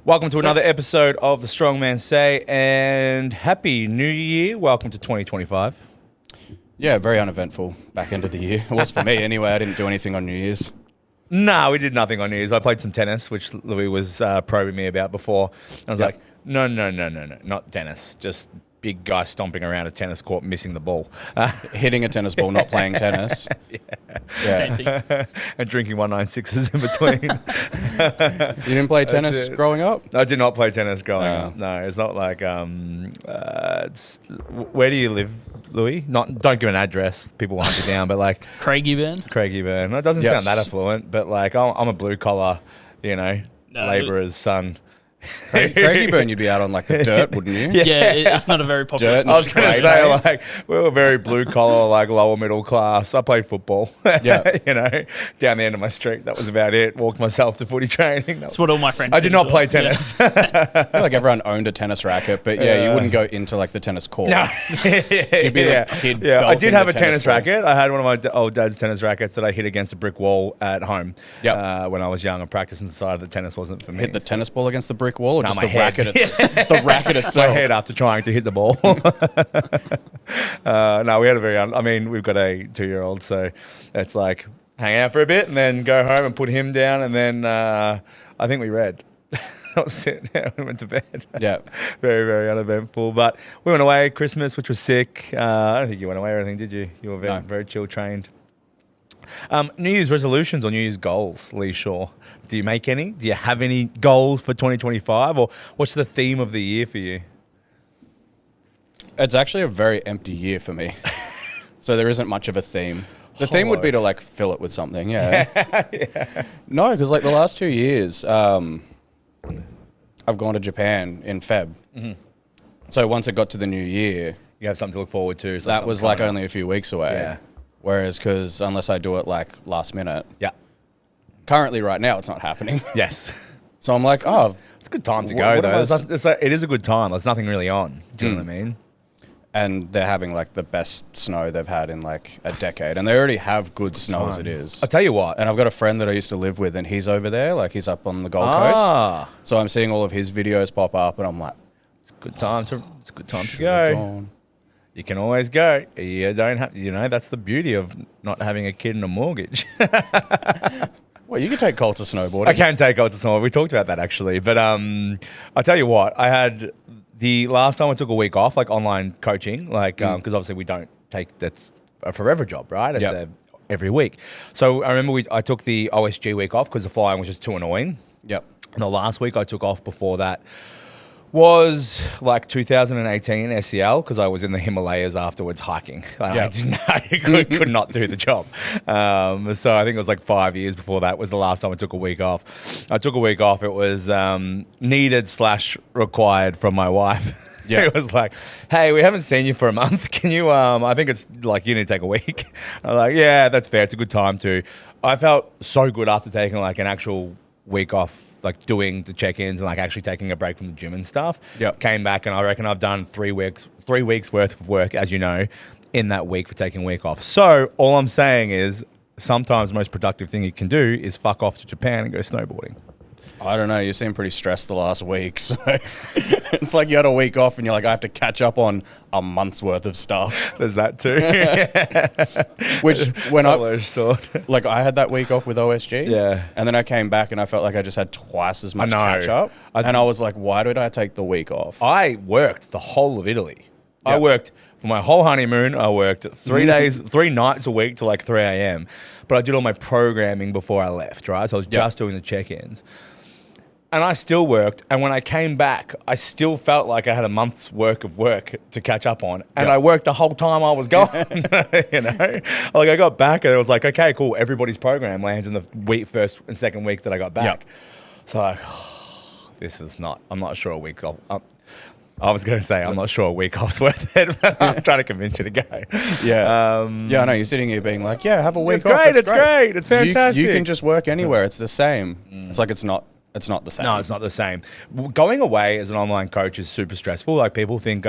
Welcome to another episode of the Strongman Say, and Happy New Year. Welcome to 2025. Yeah, very uneventful back end of the year. It was for me anyway. I didn't do anything on New Year's. No, we did nothing on New Year's. I played some tennis, which Louis was probing me about before. I was like, no, not tennis. Just big guy stomping around a tennis court, missing the ball. Hitting a tennis ball, not playing tennis. Same thing. And drinking 196s in between. You didn't play tennis growing up? I did not play tennis growing up. No, it's not like... where do you live, Louis? Don't give an address. People will hunt you down, but like... Craigieburn. It doesn't sound that affluent, but like I'm a blue-collar, labourer's son. Craigieburn, you'd be out on like the dirt, wouldn't you? Yeah, it's not a very popular Dirt and I was going to straight, say, mate. like, we were very blue-collar, like lower middle class. I played football, Yeah. Down the end of my street. That was about it. Walked myself to footy training. That's what all my friends I did not play tennis. I feel like everyone owned a tennis racket, but you wouldn't go into like the tennis court. No. You'd be the kid Yeah, I did belting have the a tennis ball. racket. I had one of my old dad's tennis rackets that I hit against a brick wall at home when I was young and practiced and decided that tennis wasn't for me. Hit the tennis ball against the brick wall or No, just my the head. racket the racket My itself? head after trying to hit the ball. No, we had a we've got a 2-year-old, so it's like hang out for a bit and then go home and put him down, and then I think we read. That was it. Yeah, we went to bed. Yeah. Very, very uneventful. But we went away Christmas, which was sick. I don't think you went away or anything, did you? You were very, very chill trained. New Year's resolutions or New Year's goals, Leigh Shaw? Do you make any? Do you have any goals for 2025? Or what's the theme of the year for you? It's actually a very empty year for me. So there isn't much of a theme. The theme would be to like fill it with something, yeah. No, because like the last 2 years, I've gone to Japan in Feb. Mm-hmm. So once it got to the new year, You have something to look forward to. that was like only a few weeks away. Yeah. Whereas, because unless I do it like last minute, Yeah. currently right now it's not happening. Yes. So I'm like, oh, It's a good time to What- go, what am though. I It is a good time. There's nothing really on. Do you know what I mean? and they're having like the best snow they've had in like a decade, and they already have good snow as it is. I'll tell you what. And I've got a friend that I used to live with, and he's over there, like he's up on the Gold Ah. Coast. So I'm seeing all of his videos pop up, and I'm like, It's a good time to "Should've go. gone." You can always go. You don't have, that's the beauty of not having a kid and a mortgage. Well, you can take Cole to snowboarding. I can take out to someone. We talked about that actually. But I'll tell you what, I had the last time I took a week off, like online coaching, like, because obviously we don't that's a forever job, right? It's Yep. every week. So I remember I took the OSG week off because the flying was just too annoying. Yep. And the last week I took off before that was like 2018 SEL because I was in the Himalayas afterwards hiking. I could not do the job. So I think it was like 5 years before that was the last time I took a week off. I took a week off. It was needed/required from my wife. Yeah. It was like, hey, we haven't seen you for a month. Can you, I think it's like you need to take a week. I'm like, yeah, that's fair. It's a good time too. I felt so good after taking like an actual week off, like doing the check-ins and like actually taking a break from the gym and stuff. Yep. Came back and I reckon I've done 3 weeks worth of work, as you know, in that week for taking a week off. So all I'm saying is sometimes the most productive thing you can do is fuck off to Japan and go snowboarding. I don't know. You seem pretty stressed the last week. So it's like you had a week off and you're like, I have to catch up on a month's worth of stuff. There's that too. Which when Double-edged sword. like I had that week off with OSG. Yeah. And then I came back and I felt like I just had twice as much know. catch up. I- And I was like, why did I take the week off? I worked the whole of Italy. I Yep. worked for my whole honeymoon. I worked 3 days, 3 nights a week till like 3 a.m. But I did all my programming before I left, right? So I was just doing the check-ins. And I still worked. And when I came back, I still felt like I had a month's work of work to catch up on. And Yep. I worked the whole time I was gone. Like I got back and it was like, okay, cool. Everybody's program lands in the first and second week that I got back. Yep. So like, this is not, I'm not sure a week off. I was going to say, I'm not sure a week off's worth it, but I'm trying to convince you to go. Yeah. Yeah, I know. You're sitting here being like, yeah, have a week It's off. great. It's It's great. It's fantastic. You can just work anywhere. It's the same. It's like it's not the same. No, it's not the same. Going away as an online coach is super stressful. Like people think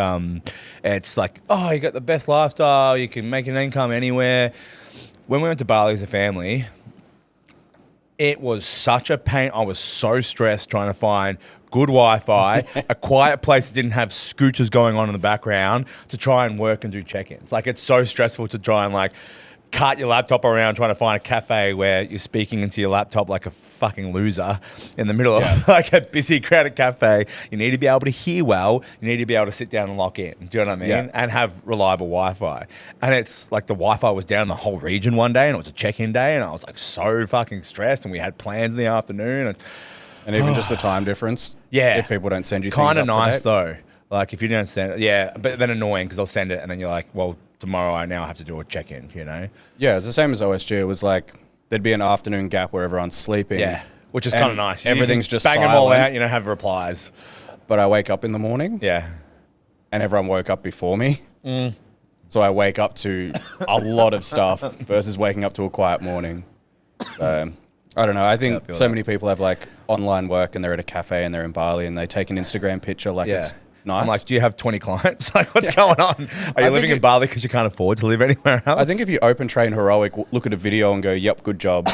it's like, oh, you got the best lifestyle. You can make an income anywhere. When we went to Bali as a family, It was such a pain. I was so stressed trying to find good Wi-Fi, a quiet place that didn't have scooters going on in the background to try and work and do check-ins. Like, it's so stressful to try and like cart your laptop around trying to find a cafe where you're speaking into your laptop like a fucking loser in the middle of like a busy, crowded cafe. You need to be able to hear well. You need to be able to sit down and lock in. Do you know what I mean? Yeah. And have reliable Wi-Fi. And it's like the Wi-Fi was down the whole region one day, and it was a check-in day, and I was like so fucking stressed, and we had plans in the afternoon. And even just the time difference. Yeah. If people don't send you Kind things of up to nice date. though. Like if you don't send it, yeah, but then annoying because they'll send it and then you're like, well, tomorrow I now have to do a check-in, you know? Yeah, it's the same as OSG. It was like there'd be an afternoon gap where everyone's sleeping. Yeah, which is and kind of nice. Everything's you can just bang them all silent. out, you don't have replies. But I wake up in the morning Yeah. and everyone woke up before me. So I wake up to a lot of stuff versus waking up to a quiet morning. So I don't know. I think feel so that. many people have like online work and they're at a cafe and they're in Bali and they take an Instagram picture like it's nice. I'm like, do you have 20 clients? Like, what's going on? Are you living in Bali because you can't afford to live anywhere else? I think if you open Train Heroic, look at a video and go, yep, good job.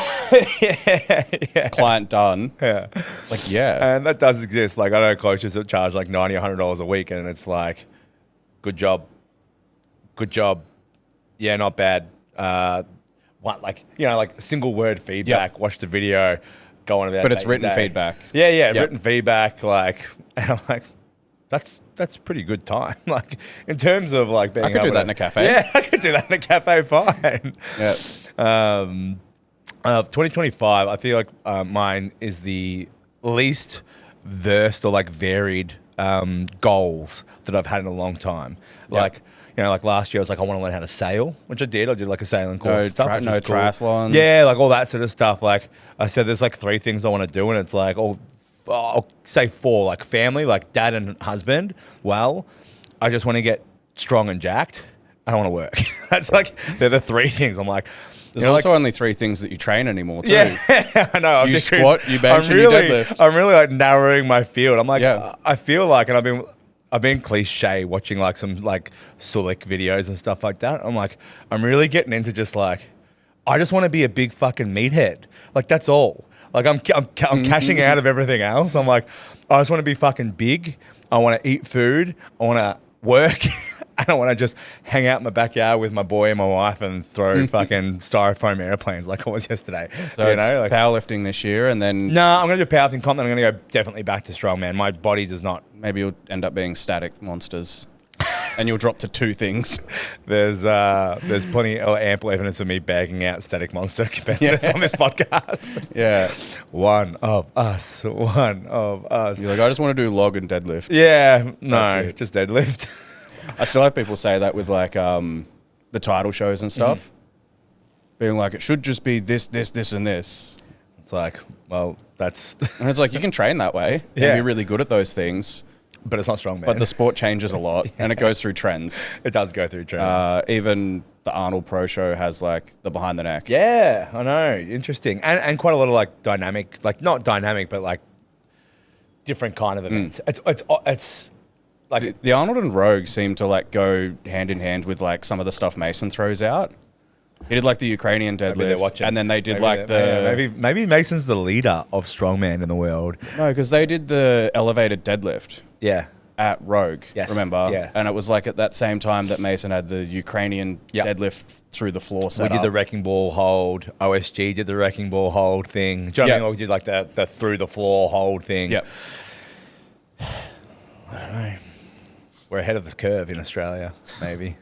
yeah. Client done. Yeah. Like, yeah. And that does exist. Like, I know coaches that charge like $90, $100 a week, and it's like, good job. Good job. Yeah, not bad. What, like, you know, like single word feedback, watch the video, go on about But it's your written day. feedback. Yeah, Yep. written feedback, like, and I'm like, that's pretty good time. Like, in terms of like being I could do able that to- in a cafe. Yeah, I could do that in a cafe, fine. Yeah. 2025, I feel like mine is the least versed or like varied goals that I've had in a long time. Like, you know, like last year I was like, I want to learn how to sail, which I did. I did like a sailing course. and stuff, which was cool. Triathlons. Yeah, like all that sort of stuff. Like I said, there's like 3 things I want to do, and it's like, I'll say 4, like family, like dad and husband. Well, I just want to get strong and jacked. I don't want to work. That's like, they're the 3 things. I'm like, There's you know, also only 3 things that you train anymore, too. yeah, I know. You squat, you bench, and you deadlift. I'm really like narrowing my field. I'm like, Yeah. I feel like, and I've been cliche watching like some like Sulik videos and stuff like that. I'm like, I'm really getting into just like, I just want to be a big fucking meathead. Like that's all. Like I'm cashing out of everything else. I'm like, I just want to be fucking big. I want to eat food. I want to work. I don't want to just hang out in my backyard with my boy and my wife and throw fucking styrofoam airplanes like I was yesterday. So you it's know, like, powerlifting this year, and then no, I'm going to do powerlifting comp, then I'm going to go definitely back to strongman. My body does not. maybe you'll end up being static monsters. And you'll drop to 2 things. There's plenty of ample evidence of me bagging out static monster competitors on this podcast. Yeah. One of us. You're like, I just want to do log and deadlift. Yeah, no, That's it. just deadlift. I still have people say that with like the title shows and stuff. Being like, it should just be this, and this. It's like, well, that's, And it's like, you can train that way Yeah. and be really good at those things. but it's not strongman. But the sport changes a lot and it goes through trends. it does go through trends. Even the Arnold Pro Show has like the behind the neck. Yeah, I know. Interesting. And quite a lot of like dynamic, like not dynamic, but like different kind of events. It's like, The Arnold and Rogue seem to like go hand in hand with like some of the stuff Mason throws out. He did like the Ukrainian maybe they're deadlift, watching. and then they did Maybe like they're- the maybe Mason's the leader of strongman in the world. no, because they did the elevated deadlift Yeah. at Rogue. Yes. Remember? Yeah. And it was like at that same time that Mason had the Ukrainian Yep. deadlift through the floor We set did the up. wrecking ball hold. OSG did the wrecking ball hold thing. Do you know what I Yeah. mean? Or we did like the through the floor hold thing. Yep. We're ahead of the curve in Australia, maybe.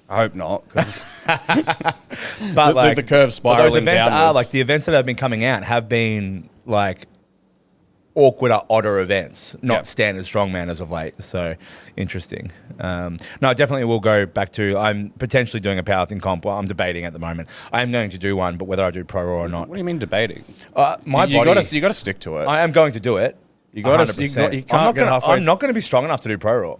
I hope not, because But like the curve but spiraling those events downwards. are like the events that have been coming out have been like awkward, odder events, not Yep. standard strongman as of late. So interesting. No, I definitely will go back to. I'm potentially doing a powerlifting comp. Well, I'm debating at the moment. I am going to do one, but whether I do pro or not, What do you mean debating? my you body. You got to stick to it. I am going to do it. You gotta- 100%. you can't get halfway I'm not going to be strong enough to do pro raw.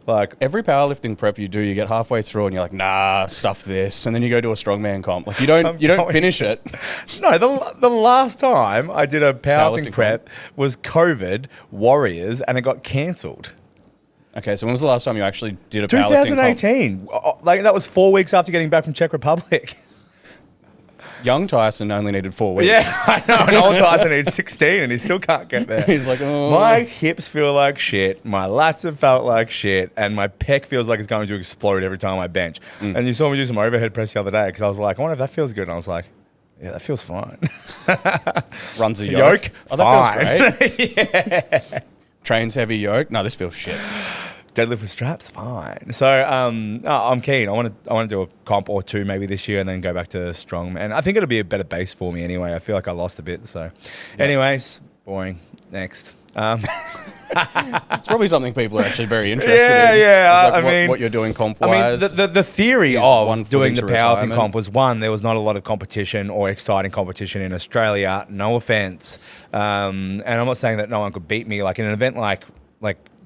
Like, Every powerlifting prep you do, you get halfway through and you're like, nah, stuff this, and then you go to a strongman comp. Like you don't finish it. no, the last time I did a powerlifting Powerlifting prep was COVID, Warriors, and it got cancelled. Okay, so when was the last time you actually did a powerlifting comp? 2018. Like, that was 4 weeks after getting back from Czech Republic. Young Tyson only needed 4 weeks. Yeah, I know. And old Tyson needs 16 and he still can't get there. He's like, oh. My hips feel like shit. My lats have felt like shit. And my pec feels like it's going to explode every time I bench. And you saw me do some overhead press the other day because I was like, I wonder if that feels good. And I was like, yeah, that feels fine. Runs a yoke. Oh, That fine. feels great. Yeah. Trains heavy yoke. No, this feels shit. Deadlift with straps, fine. So I'm keen. I want to do a comp or two maybe this year and then go back to Strongman. I think it'll be a better base for me anyway. I feel like I lost a bit. So, anyways, boring. Next. It's probably something people are actually very interested in. Yeah. Like I mean, what you're doing comp-wise. the theory is of one foot doing the into powerlifting retirement. comp was one, there was not a lot of competition or exciting competition in Australia. No offense. And I'm not saying that no one could beat me. Like in an event like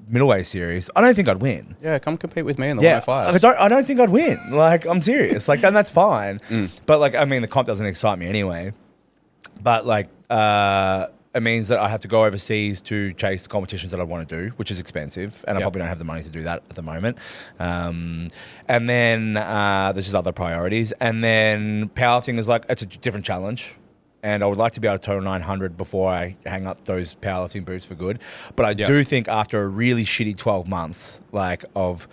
middleweight series, I don't think I'd win. Yeah, come compete with me in the 105s. I don't think I'd win. Like, I'm serious. Like, and that's fine. But like, I mean, the comp doesn't excite me anyway. But like, it means that I have to go overseas to chase the competitions that I want to do, which is expensive, and I probably don't have the money to do that at the moment. And then there's just other priorities. And then powerlifting is like, it's a different challenge. And I would like to be able to total 900 before I hang up those powerlifting boots for good. But I do think after a really shitty 12 months, like of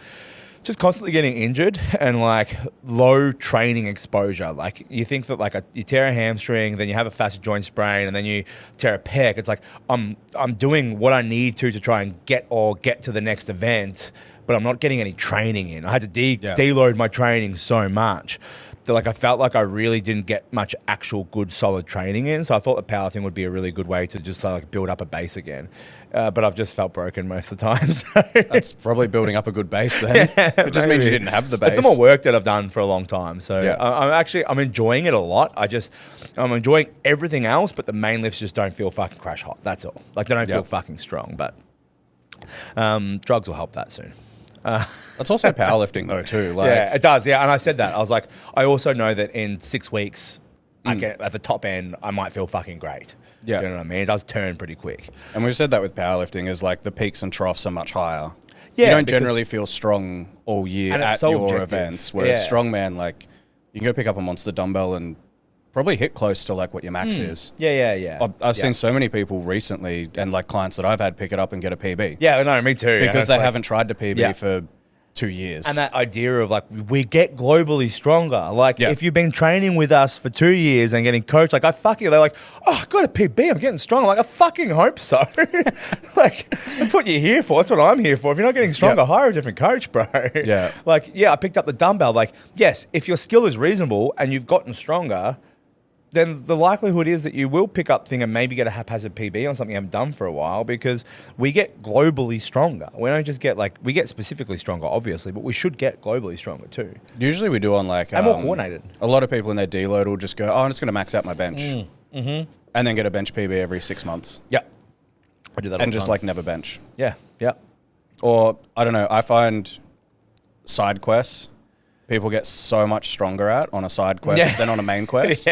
just constantly getting injured and like low training exposure. Like you think that like you tear a hamstring, then you have a facet joint sprain, and then you tear a pec. It's like I'm doing what I need to try and get to the next event, but I'm not getting any training in. I had to deload my training so much that like I felt like I really didn't get much actual good solid training in. So I thought that powerlifting would be a really good way to just like build up a base again. But I've just felt broken most of the time. So. That's probably building up a good base then. It just means you didn't have the base. It's some more work that I've done for a long time. So I'm enjoying it a lot. I'm enjoying everything else, but the main lifts just don't feel fucking crash hot. That's all. Like they don't feel fucking strong, but drugs will help that soon. That's also powerlifting though too. Like, yeah, it does. Yeah, and I said that. I was like, I also know that in 6 weeks, I get at the top end, I might feel fucking great. Yeah. Do you know what I mean? It does turn pretty quick. And we've said that with powerlifting is like the peaks and troughs are much higher. Yeah, you don't because- generally feel strong all year And it's at so your objective. events. Whereas Yeah. strongman, like you can go pick up a monster dumbbell and probably hit close to like what your max is. Yeah. I've seen so many people recently and like clients that I've had pick it up and get a PB. Yeah, no, me too. Because they haven't tried to PB for 2 years. And that idea of like, we get globally stronger. Like, if you've been training with us for 2 years and getting coached, like, they're like, oh, I got a PB, I'm getting strong. I'm like, I fucking hope so. Like, that's what you're here for. That's what I'm here for. If you're not getting stronger, hire a different coach, bro. Yeah. Like, I picked up the dumbbell. Like, yes, if your skill is reasonable and you've gotten stronger, then the likelihood is that you will pick up thing and maybe get a haphazard PB on something you haven't done for a while, because we get globally stronger. We don't just get we get specifically stronger, obviously, but we should get globally stronger too. Usually we do on like... And more coordinated. A lot of people in their deload will just go, oh, I'm just going to max out my bench. And then get a bench PB every 6 months. Yeah. I do that all And the just time. like never bench. Yeah. Or, I don't know, I find side quests... people get so much stronger at on a side quest than on a main quest.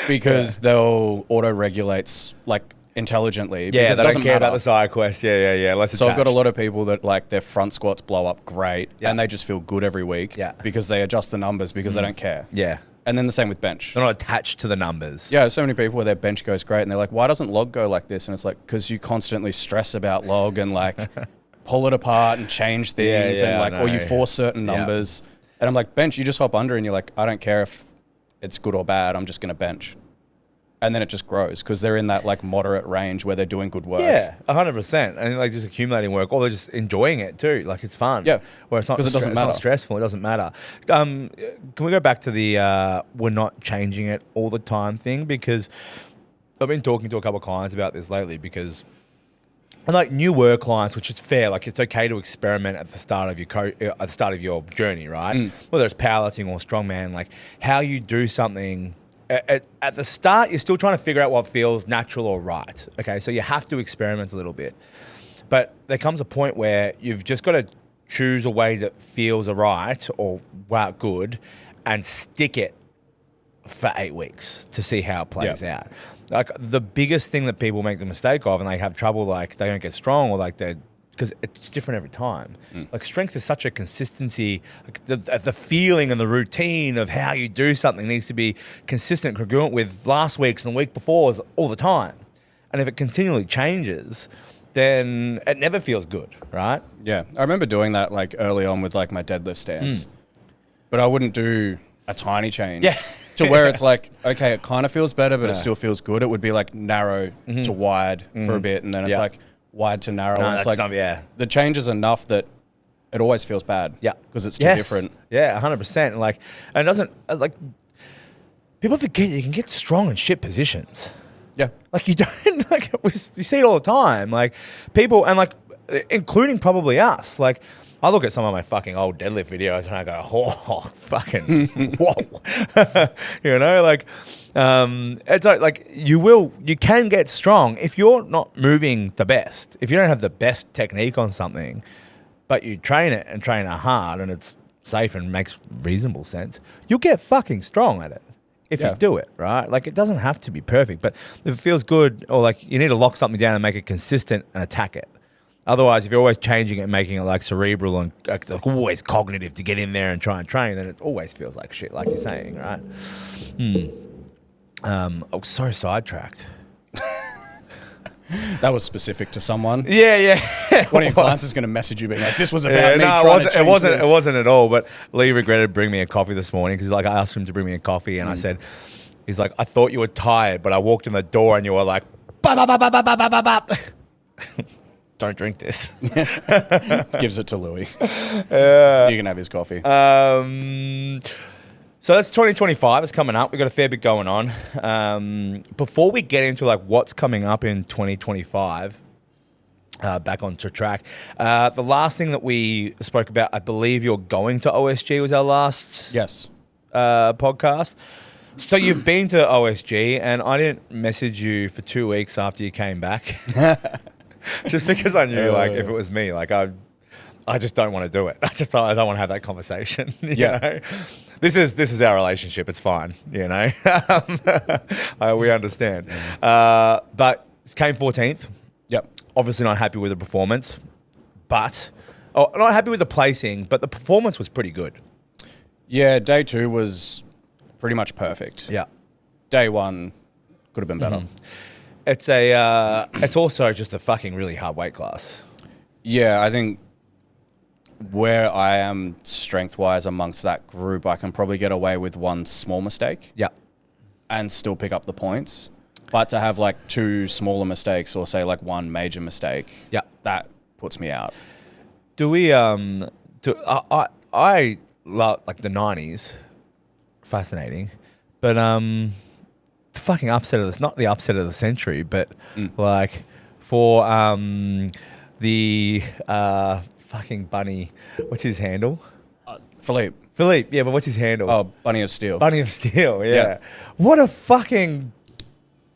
Because they'll auto-regulate like intelligently. Yeah, because they it don't doesn't care about matter. the side quest. Yeah. Less So I've got a attached. lot of people that like their front squats blow up great Yeah. and they just feel good every week because they adjust the numbers because they don't care. Yeah. And then the same with bench. They're not attached to the numbers. Yeah, so many people where their bench goes great and they're like, why doesn't log go like this? And it's like, because you constantly stress about log and like pull it apart and change things and like, or you force certain numbers. And I'm like, bench, you just hop under and you're like, I don't care if it's good or bad, I'm just going to bench. And then it just grows because they're in that like moderate range where they're doing good work. Yeah, 100%. And like just accumulating work, or they're just enjoying it too. Like it's fun. Yeah. Where it's not, 'Cause it doesn't it's matter. not stressful. It doesn't matter. Can we go back to the we're not changing it all the time thing? Because I've been talking to a couple of clients about this lately, because and like newer clients, which is fair, like it's okay to experiment at the start of your journey, right? Whether it's powerlifting or strongman, like how you do something at the start, you're still trying to figure out what feels natural or right. Okay, so you have to experiment a little bit, but there comes a point where you've just got to choose a way that feels right or good, and stick it for 8 weeks to see how it plays out. Like the biggest thing that people make the mistake of and they have trouble, like they don't get strong or like they're because it's different every time. Like strength is such a consistency. Like the feeling and the routine of how you do something needs to be consistent, congruent with last week's and the week before's all the time. And if it continually changes, then it never feels good, right? Yeah. I remember doing that like early on with like my deadlift stance. But I wouldn't do a tiny change. Yeah. To where it's like, okay, it kind of feels better, but it still feels good. It would be like narrow to wide for a bit, and then it's like wide to narrow. No, and it's that's like not, the change is enough that it always feels bad. Yeah. Because it's too different. Yeah, 100%. Like, and it doesn't, like, people forget you can get strong in shit positions. Yeah. Like, you don't, like, you see it all the time. Like, people, and like, including probably us, like, I look at some of my fucking old deadlift videos and I go, oh, fucking, whoa. You know, like, it's like you can get strong if you're not moving the best. If you don't have the best technique on something, but you train it and train it hard and it's safe and makes reasonable sense, you'll get fucking strong at it. If you do it, right? Like, it doesn't have to be perfect, but if it feels good, or like you need to lock something down and make it consistent and attack it. Otherwise, if you're always changing it and making it like cerebral and like always cognitive to get in there and try and train, then it always feels like shit, like you're saying, right? I was so sidetracked. That was specific to someone. Yeah. One of your clients is going to message you being like, this was about me no, trying to change it wasn't at all. But Leigh regretted bringing me a coffee this morning because like I asked him to bring me a coffee and I said, he's like, I thought you were tired, but I walked in the door and you were like, ba ba ba ba ba ba ba ba ba. Don't drink this. Gives it to Louis. You can have his coffee. So that's 2025. It's coming up. We've got a fair bit going on. Before we get into like what's coming up in 2025, back onto track. The last thing that we spoke about, I believe you're going to OSG was our last podcast. So you've been to OSG, and I didn't message you for 2 weeks after you came back. Just because I knew, like, if it was me, like, I just don't want to do it. I don't want to have that conversation. You know? This is our relationship. It's fine, you know. We understand. But it came 14th. Yep. Obviously not happy with the performance, but not happy with the placing, but the performance was pretty good. Yeah, day 2 was pretty much perfect. Yeah. Day 1 could have been better. It's also just a fucking really hard weight class. Yeah, I think where I am strength-wise amongst that group, I can probably get away with one small mistake. Yeah. And still pick up the points. But to have like 2 smaller mistakes or say like 1 major mistake, that puts me out. I love like the 90s, fascinating, but the fucking upset of this, not the upset of the century, but like for the fucking bunny, what's his handle? Philippe, yeah, but what's his handle? Oh, Bunny of Steel. Bunny of Steel, yeah. What a fucking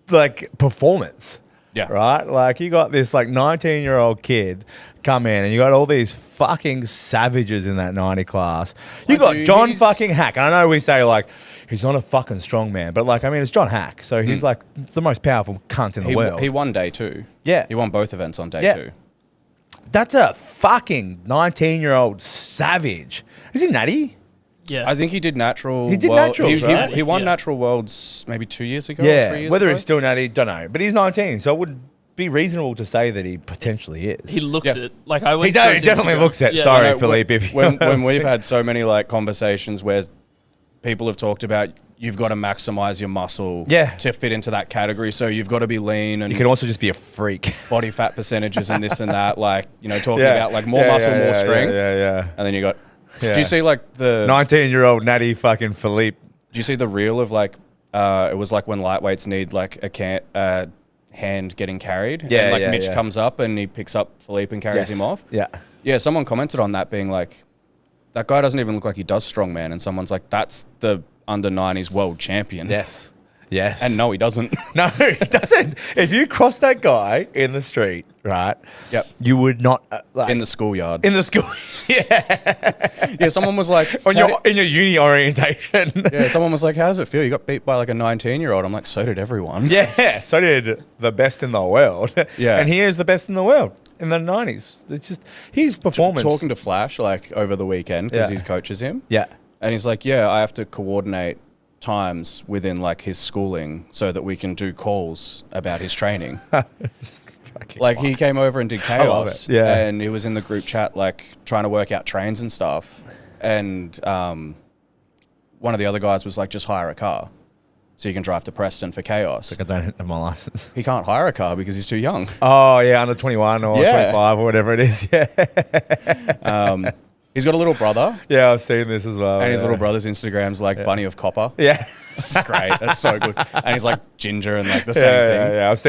like performance. Yeah. Right? Like you got this like 19-year-old kid come in and you got all these fucking savages in that 90 class. You got John fucking Hack. And I know we say like he's not a fucking strong man, but like I mean it's John Hack. So he's like the most powerful cunt in the world. He won day 2. Yeah. He won both events on day 2. That's a fucking 19-year-old savage. Is he natty? Yeah. I think he did natural. He did naturals, right? He won natural worlds maybe 2 years ago. Yeah. Or 3 years Whether ago. he's still natty, don't know. But he's 19, so it would be reasonable to say that he potentially is. He looks it. Like I went He to his definitely Instagram. looks it. Yeah. Sorry, I know, Philippe. If you when we've had so many like conversations where people have talked about you've got to maximize your muscle to fit into that category. So you've got to be lean and you can also just be a freak. body fat percentages and this and that. Like, you know, talking about like more muscle, more strength. Yeah. And then you got, do you see like the 19-year-old natty fucking Philippe? Do you see the reel of like, it was like when lightweights need like a hand getting carried. Yeah, and like yeah, Mitch yeah. comes up and he picks up Philippe and carries him off. Yeah. Yeah, someone commented on that being like, that guy doesn't even look like he does strongman. And someone's like, that's the under 90s world champion. Yes. And no, he doesn't. No, he doesn't. If you cross that guy in the street, right? Yep. You would not like In the schoolyard. in the school. Yeah. Yeah, someone was like, In your uni orientation. yeah, someone was like, how does it feel? You got beat by like a 19-year-old. I'm like, so did everyone. Yeah. So did the best in the world. Yeah. And he is the best in the world. in the 90s. It's just his performance. Talking to Flash like over the weekend because Yeah. he coaches him. Yeah. And he's like, yeah, I have to coordinate times within like his schooling so that we can do calls about his training. Like he came over and did love chaos, it. Yeah. and he was in the group chat like trying to work out trains and stuff. And one of the other guys was like, just hire a car so you can drive to Preston for chaos. Like I don't have my license. He can't hire a car because he's too young. Oh yeah, under 21 or Yeah. 25 or whatever it is. Yeah. He's got a little brother, Yeah, I've seen this as well. and his yeah. little brother's Instagram's like Bunny of Copper. Yeah. That's great. That's so good. And he's like ginger and like the same Yeah, thing. yeah. I've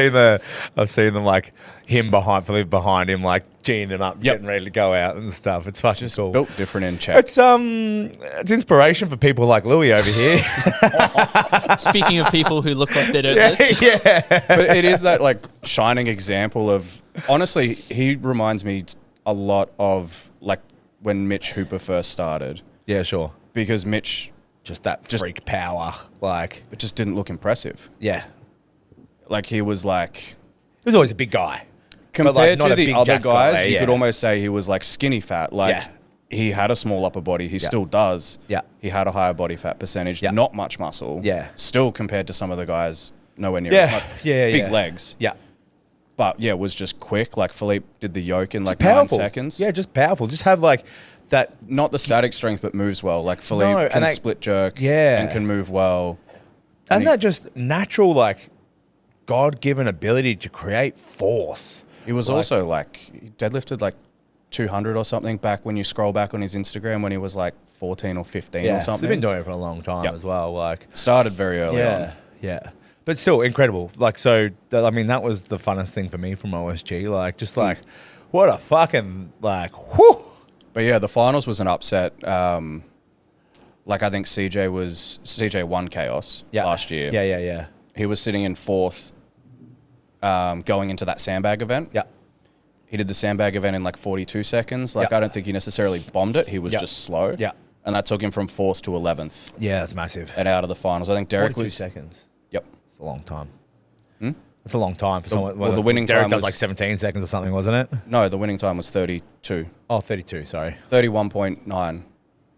seen them like him behind him, like geeing him up, getting ready to go out and stuff. It's fucking Just cool. built different in check. It's inspiration for people like Louis over here. Speaking of people who look like they don't yeah, lift, yeah. But it is that like shining example of, honestly, he reminds me a lot of like when Mitch Hooper first started, Yeah, sure. because Mitch Just that freak power, like it just didn't look impressive. yeah. Like he was like, He was always a big guy. compared not to a the big other jack guys, guy, you yeah. could almost say he was like skinny fat. Like Yeah. he had a small upper body. He still does. Yeah. He had a higher body fat percentage. Yeah. Not much muscle. Yeah. Still compared to some of the guys, nowhere near Yeah. as much. Yeah, Big yeah. legs. Yeah. But yeah, was just quick. Like Philippe did the yoke in like Powerful. 9 seconds. Yeah, just powerful. Just have like that. Not the static strength, but moves well. Like Philippe No, and can they- split jerk. Yeah. And can move well. And he- that just natural, like, God-given ability to create force. He was Like- also like, he deadlifted like 200 or something back when you scroll back on his Instagram when he was like 14 or 15 Yeah, or so something. they've been doing it for a long time Yep. as well. Like, Started very early yeah, on. yeah. But still, incredible. Like, so, I mean, that was the funnest thing for me from OSG. Like, just like, what a fucking, like, whew. But yeah, the finals was an upset. Like I think CJ won chaos last year. Yeah, yeah, yeah. He was sitting in fourth going into that sandbag event. Yeah. He did the sandbag event in like 42 seconds. Like Yeah. I don't think he necessarily bombed it. He was Yeah. just slow. Yeah. And that took him from fourth to 11th Yeah, that's massive. and out of the finals. I think Derek 42 was... seconds. Yep. It's a long time. It's a long time for someone. well, the winning Derek time does was- like 17 seconds or something, wasn't it? No, the winning time was 32. Oh, 32, sorry. 31.9.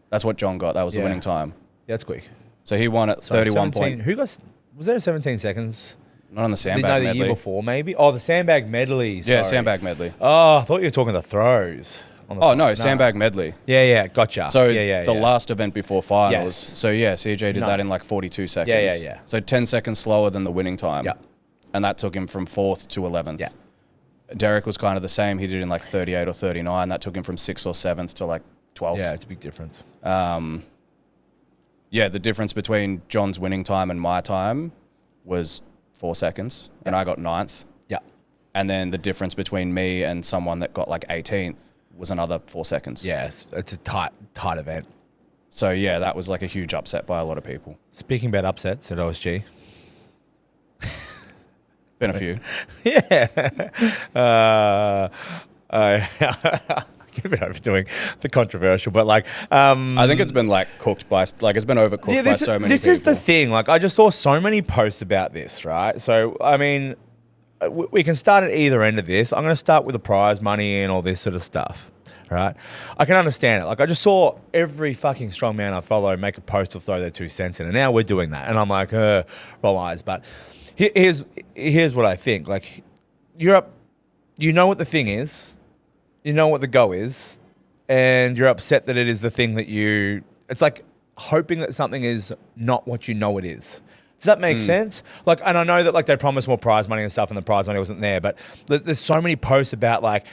That's what John got. That was the Yeah. winning time. Yeah, that's quick. So he won at Sorry, 31 17 Who got... Was there 17 seconds? Not on the No, sandbag the medley. year before, maybe. Oh, the sandbag medley. Yeah, sorry. sandbag medley. Oh, I thought you were talking the throws. On the Oh, no, sandbag medley. Yeah, yeah, gotcha. So yeah, the last event before finals. Yes. So yeah, CJ did No. that in like 42 seconds. Yeah, yeah, yeah. So 10 seconds slower than the winning time. Yeah. And that took him from 4th to 11th. Yeah. Derek was kind of the same. He did in like 38 or 39. That took him from 6th or 7th to like 12th. Yeah, it's a big difference. Yeah, the difference between John's winning time and my time was 4 seconds. And I got 9th. Yeah. And then the difference between me and someone that got like 18th was another 4 seconds. Yeah, it's a tight event. So yeah, that was like a huge upset by a lot of people. Speaking about upsets at OSG. Been a few. Yeah. Give it overdoing the controversial, but like, I think it's been like cooked by, like it's been overcooked by so many this people. is the thing. Like, I just saw so many posts about this, right? So, I mean, we can start at either end of this. I'm going to start with the prize money and all this sort of stuff, right? I can understand it. Like, I just saw every fucking strongman I follow make a post or throw their 2 cents in, and now we're doing that. And I'm like, roll eyes. But here's what I think. Like, you're up, you know what the thing is. You know what the go is, and you're upset that it is the thing that you... It's like hoping that something is not what you know it is. Does that make sense? Like, and I know that like they promised more prize money and stuff, and the prize money wasn't there. But there's so many posts about like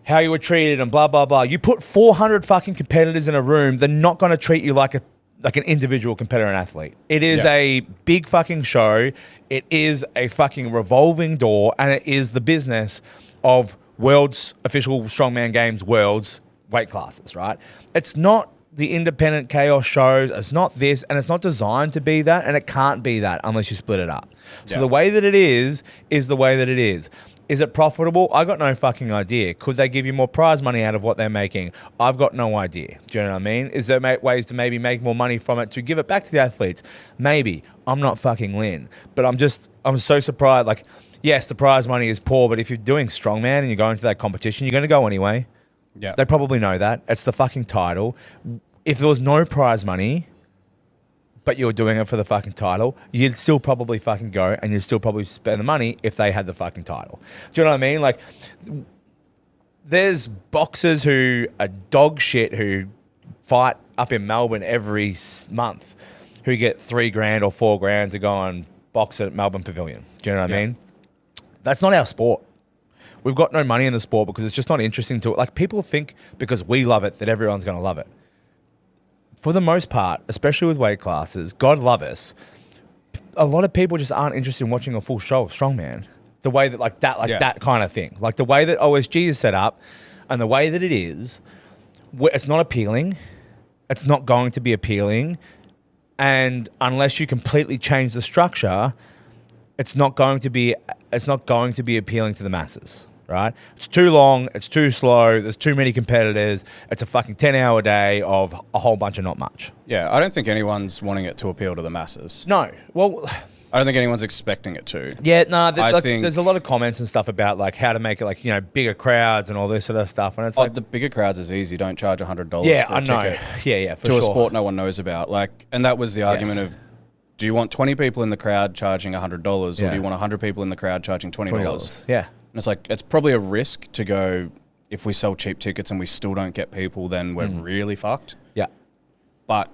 how you were treated and blah blah blah. You put 400 fucking competitors in a room, they're not going to treat you like an individual competitor and athlete. It is a big fucking show. It is a fucking revolving door, and it is the business of world's official strongman games, world's weight classes, right? It's not the independent chaos shows. It's not this, and it's not designed to be that, and it can't be that unless you split it up. So the way that it is the way that it is. Is it profitable? I got no fucking idea. Could they give you more prize money out of what they're making? I've got no idea. Do you know what I mean? Is there ways to maybe make more money from it to give it back to the athletes? Maybe. I'm not fucking Lynn, but I'm so surprised. Like, yes, the prize money is poor, but if you're doing strongman and you're going to that competition, you're going to go anyway. Yeah. They probably know that. It's the fucking title. If there was no prize money, but you're doing it for the fucking title, you'd still probably fucking go and you'd still probably spend the money if they had the fucking title. Do you know what I mean? Like, there's boxers who are dog shit who fight up in Melbourne every month who get $3,000 or $4,000 to go and box at Melbourne Pavilion. Do you know what I mean? That's not our sport. We've got no money in the sport because it's just not interesting to it. Like, people think because we love it that everyone's going to love it. For the most part, especially with weight classes, God love us, a lot of people just aren't interested in watching a full show of strongman. The way that, that kind of thing. Like, the way that OSG is set up and the way that it is, it's not appealing. It's not going to be appealing. And unless you completely change the structure, it's not going to be appealing to the masses. Right? It's too long. It's too slow. There's too many competitors. It's a fucking 10-hour day of a whole bunch of not much. Yeah, I don't think anyone's wanting it to appeal to the masses. No. Well, I don't think anyone's expecting it to. yeah, no. There's a lot of comments and stuff about like how to make it like, you know, bigger crowds and all this sort of stuff. And it's like the bigger crowds is easy. Don't charge $100. Yeah, for a I know. ticket Yeah, for to sure. a sport no one knows about. Like, and that was the argument of, do you want 20 people in the crowd charging $100, or do you want 100 people in the crowd charging $20? Yeah. And it's like, it's probably a risk to go, if we sell cheap tickets and we still don't get people, then we're really fucked. Yeah. But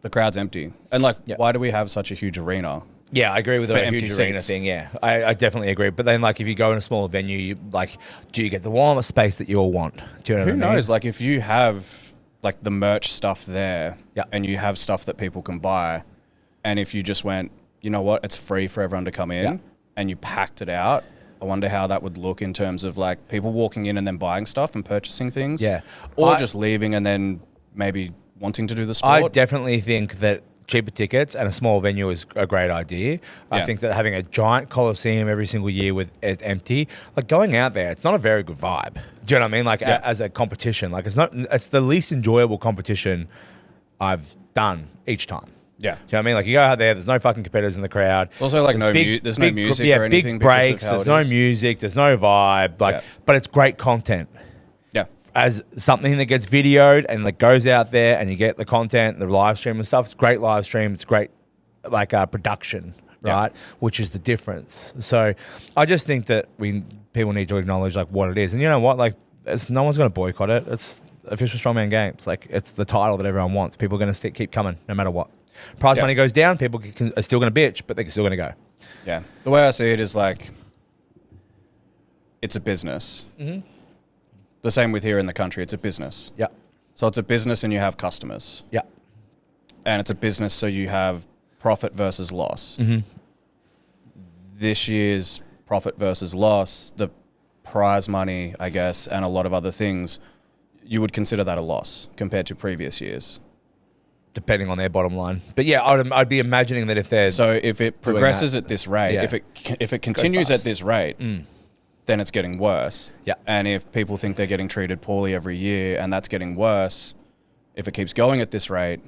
the crowd's empty. And like, why do we have such a huge arena? Yeah, I agree with the empty huge arena seats. thing. Yeah, I definitely agree. But then, like, if you go in a smaller venue, you like, do you get the warmer space that you all want? Do you know what I mean? Who knows? Like, if you have like the merch stuff there, and you have stuff that people can buy, and if you just went, you know what, it's free for everyone to come in, and you packed it out, I wonder how that would look in terms of like people walking in and then buying stuff and purchasing things. Yeah. Or just leaving and then maybe wanting to do the sport. I definitely think that cheaper tickets and a small venue is a great idea. I think that having a giant coliseum every single year with it empty, like going out there, it's not a very good vibe. Do you know what I mean? Like as a competition, like it's the least enjoyable competition I've done each time. Yeah. Do you know what I mean? Like, you go out there, there's no fucking competitors in the crowd. Also, like, there's no music or anything. Big breaks, there's no music, there's no vibe. Like, but it's great content. Yeah. As something that gets videoed and like goes out there and you get the content, the live stream and stuff, it's great live stream, it's great like production, right? Which is the difference. So I just think that people need to acknowledge like what it is. And you know what? Like, no one's going to boycott it. It's official Strongman Games. Like, it's the title that everyone wants. People are going to keep coming no matter what. Prize money goes down, people are still going to bitch, but they're still going to go. Yeah. The way I see it is like, it's a business. Mm-hmm. The same with here in the country. It's a business. Yeah. So it's a business and you have customers. Yeah. And it's a business, so you have profit versus loss. Mm-hmm. This year's profit versus loss, the prize money, I guess, and a lot of other things, you would consider that a loss compared to previous years. Depending on their bottom line. But yeah, I'd be imagining that if it progresses at this rate, if it continues at this rate, then it's getting worse. Yeah. And if people think they're getting treated poorly every year and that's getting worse, if it keeps going at this rate,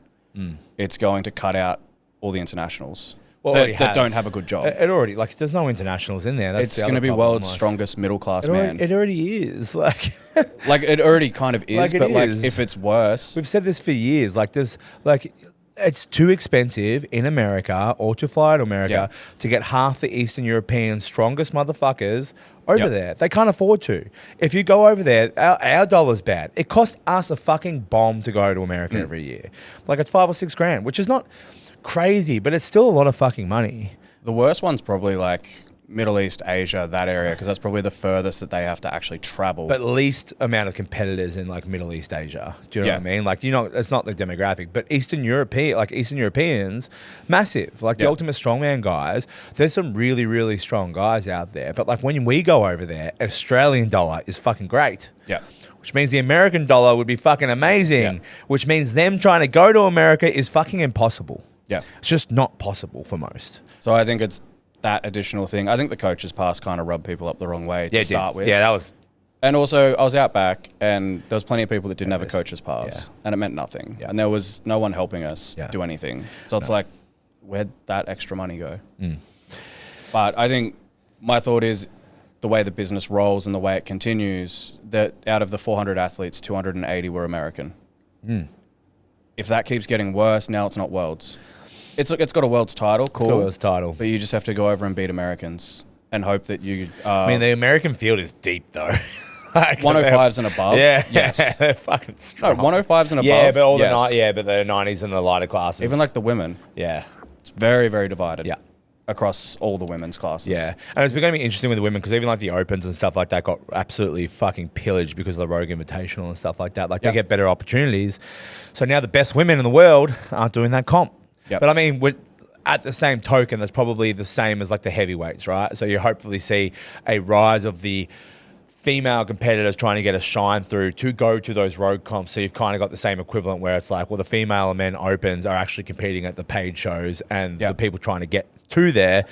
it's going to cut out all the internationals that don't have a good job. It already, like, there's no internationals in there. It's going to be world's strongest middle class man. It already is. Like, like, it already kind of is, but like, if it's worse. We've said this for years. Like, it's too expensive in America or to fly to America to get half the Eastern European strongest motherfuckers over there. They can't afford to. If you go over there, our dollar's bad. It costs us a fucking bomb to go to America every year. Like, it's $5 or $6 grand, which is not crazy, but it's still a lot of fucking money. The worst one's probably like Middle East, Asia, that area, because that's probably the furthest that they have to actually travel. But least amount of competitors in like Middle East, Asia. Do you know what I mean? Like, it's not the demographic, but Eastern Europeans, massive. Like the Ultimate Strongman guys, there's some really, really strong guys out there. But like when we go over there, Australian dollar is fucking great. Yeah. Which means the American dollar would be fucking amazing. Which means them trying to go to America is fucking impossible. Yeah. It's just not possible for most. So I think it's that additional thing. I think the coach's pass kind of rubbed people up the wrong way to start with. Yeah, that was... And also, I was out back, and there was plenty of people that didn't have a coach's pass, and it meant nothing. Yeah. And there was no one helping us do anything. So it's like, where'd that extra money go? But I think my thought is the way the business rolls and the way it continues, that out of the 400 athletes, 280 were American. If that keeps getting worse, now it's not Worlds. It's got a Worlds title, cool. It's got a Worlds title. But you just have to go over and beat Americans and hope that you... I mean, the American field is deep, though. Like 105s and above? Yeah. Yes. They're fucking strong. No, 105s and above? Yeah, but all yes. but the 90s and the lighter classes. Even like the women. Yeah. It's very, very divided. Yeah. Across all the women's classes. Yeah. And it's going to be interesting with the women because even like the Opens and stuff like that got absolutely fucking pillaged because of the Rogue Invitational and stuff like that. Like they get better opportunities. So now the best women in the world aren't doing that comp. Yep. But I mean, at the same token, that's probably the same as like the heavyweights, right? So you hopefully see a rise of the female competitors trying to get a shine through to go to those road comps. So you've kind of got the same equivalent where it's like, well, the female and men Opens are actually competing at the paid shows and the people trying to get to there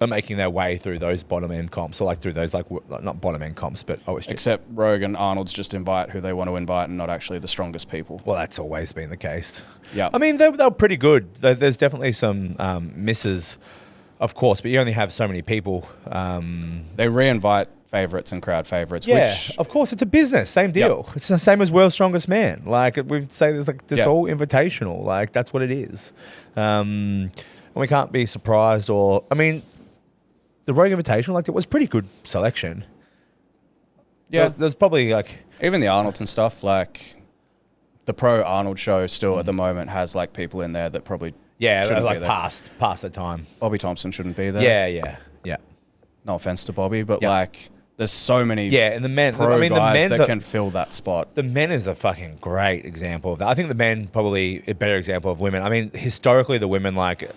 are making their way through those bottom end comps. So like through those, like not bottom end comps, but Except Rogue and Arnold's just invite who they want to invite and not actually the strongest people. Well, that's always been the case. Yeah. I mean, they're pretty good. There's definitely some misses, of course, but you only have so many people. They re-invite favourites and crowd favourites. Yeah, which, of course, it's a business. Same deal. It's the same as World's Strongest Man. Like we've said, it's all invitational. Like that's what it is. And we can't be surprised I mean, the Rogue Invitational, like it was pretty good selection. Yeah. There's probably like... Even the Arnolds and stuff, like the Pro Arnold show still at the moment has like people in there that probably shouldn't like be there. past the time. Bobby Thompson shouldn't be there. Yeah. No offense to Bobby, but like there's so many and the men, pro the guys men that can fill that spot. The men is a fucking great example of that. I think the men probably a better example of women. I mean, historically the women, like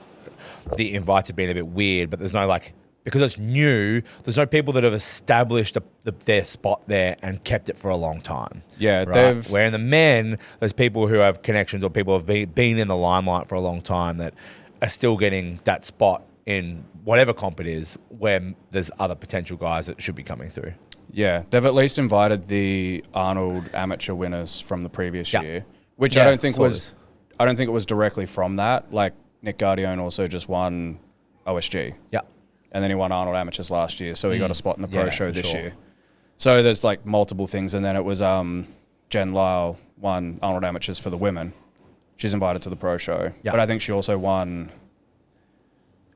the invites have been a bit weird, but there's no like, because it's new, there's no people that have established their spot there and kept it for a long time. Yeah, right? Where in the men, there's people who have connections or people who have been in the limelight for a long time that are still getting that spot in whatever comp it is, where there's other potential guys that should be coming through. Yeah, they've at least invited the Arnold amateur winners from the previous year, which I don't think it was directly from that. Like Nick Guardione also just won OSG. Yeah. And then he won Arnold Amateurs last year, so he got a spot in the pro show this year. So there's like multiple things, and then it was Jen Lyle won Arnold Amateurs for the women. She's invited to the pro show, but I think she also won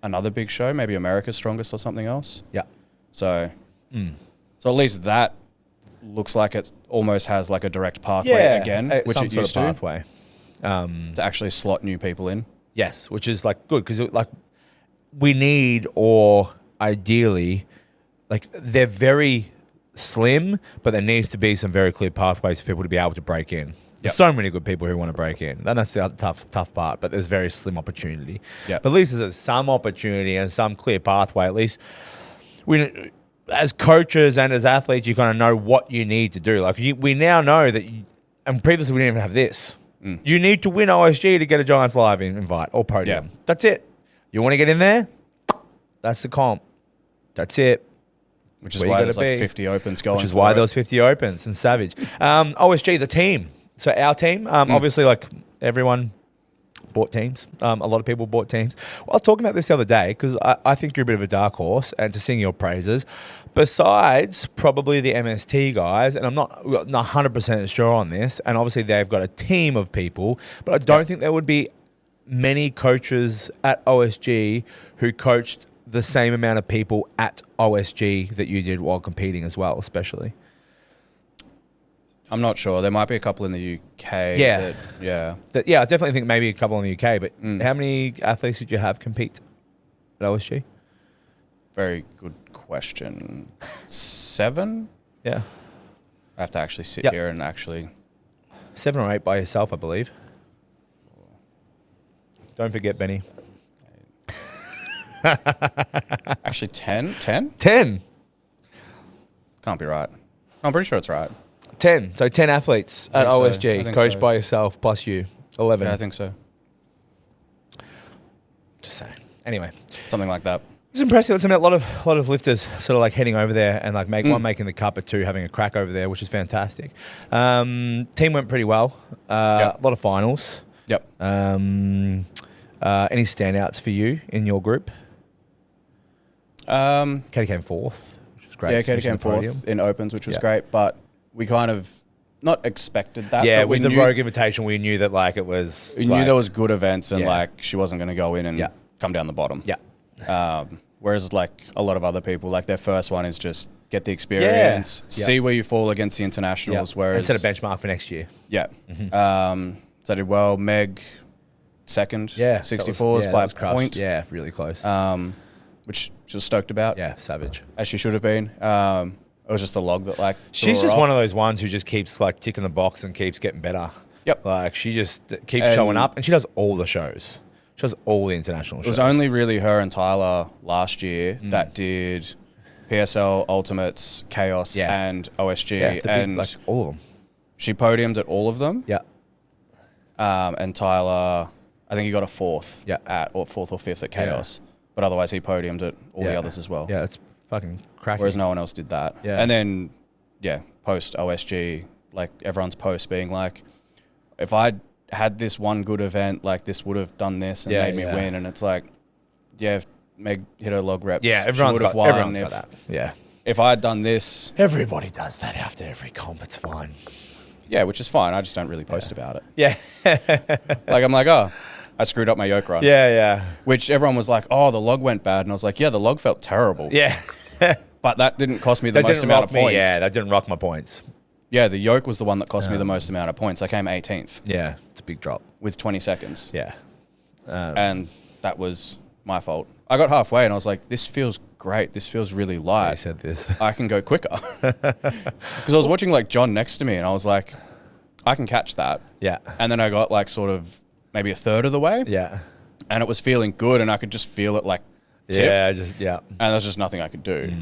another big show, maybe America's Strongest or something else. Yeah. So at least that looks like it almost has like a direct pathway again, which some it sort used of to. pathway. To actually slot new people in. Yes, which is like good because like we need, or ideally, like they're very slim, but there needs to be some very clear pathways for people to be able to break in. There's so many good people who want to break in. And that's the tough part, but there's very slim opportunity. But at least there's some opportunity and some clear pathway. At least we, as coaches and as athletes, you kind of know what you need to do. Like we now know that, and previously we didn't even have this. You need to win OSG to get a Giants Live invite or podium. That's it. You want to get in there? That's the comp. That's it. Which is why there's like 50 opens going. Which is why there was 50 opens and savage. OSG, the team. So our team, obviously, like everyone bought teams. A lot of people bought teams. Well, I was talking about this the other day because I think you're a bit of a dark horse, and to sing your praises. Besides probably the MST guys, and I'm not 100% sure on this, and obviously they've got a team of people, but I don't think there would be many coaches at OSG who coached the same amount of people at OSG that you did while competing as well, especially. I'm not sure. There might be a couple in the UK. Yeah. I definitely think maybe a couple in the UK, but how many athletes did you have compete at OSG? Very good question. 7? Yeah. I have to actually sit here and actually... 7 or 8 by yourself, I believe. Don't forget Benny. Actually, 10? 10? 10. Can't be right. I'm pretty sure it's right. 10. So 10 athletes at OSG, coached so. by yourself, plus you. 11. Yeah, I think so. Just saying. Anyway. Something like that. It's impressive. It's a lot of lifters sort of like heading over there and like one making the cut, but 2 having a crack over there, which is fantastic. Team went pretty well. A lot of finals. Yep. Any standouts for you in your group? Katie came fourth, which was great. Yeah, Katie Finishing came the podium. fourth in opens, which was Yeah. great, but we kind of not expected that. Yeah, but we with the knew, Rogue Invitation, we knew that like it was. we knew there was good events and Yeah. like she wasn't going to go in and Yeah. come down the bottom. Yeah. Whereas like a lot of other people, like their first one is just get the experience, Yeah. see where you fall against the internationals. Whereas and set a benchmark for next year. yeah, so I did well. Meg second, Yeah, 64s by a point. Yeah, really close. Which she was stoked about. Yeah, savage. As she should have been. It was just the log that like She's just one of those ones who just keeps like ticking the box and keeps getting better. Yep. Like she just keeps showing up, and she does all the shows. She does all the international shows. It was only really her and Tyler last year that did PSL, Ultimates, Chaos, and OSG, yeah, the big, and like all of them. she podiumed at all of them. Yeah. And Tyler, I think he got a fourth. Yeah. Or fourth or fifth at Chaos, but otherwise he podiumed at all the others as well. Yeah, it's fucking cracking. Whereas no one else did that. Yeah. And then, post OSG, like everyone's post being like, if I'd had this one good event, like this would have done this and made me win. And it's like, if Meg hit her log reps, everyone's she would have got, won. everyone's got that. Yeah. If I had done this, Everybody does that after every comp. It's fine. which is fine. I just don't really post about it. Yeah. Like I'm like, oh, I screwed up my yoke run. Yeah. Which everyone was like, oh, the log went bad. And I was like, yeah, the log felt terrible. Yeah. But that didn't cost me the most amount of points. Yeah, that didn't rock my points. Yeah, the yoke was the one that cost me the most amount of points. I came 18th Yeah, it's a big drop. with 20 seconds. Yeah. And that was my fault. I got halfway and I was like, this feels great. This feels really I light. said this. I can go quicker. Because I was watching like John next to me and I was like, I can catch that. Yeah. And then I got like sort of maybe a third of the way. Yeah. And it was feeling good and I could just feel it like tip. Yeah. And there's just nothing I could do.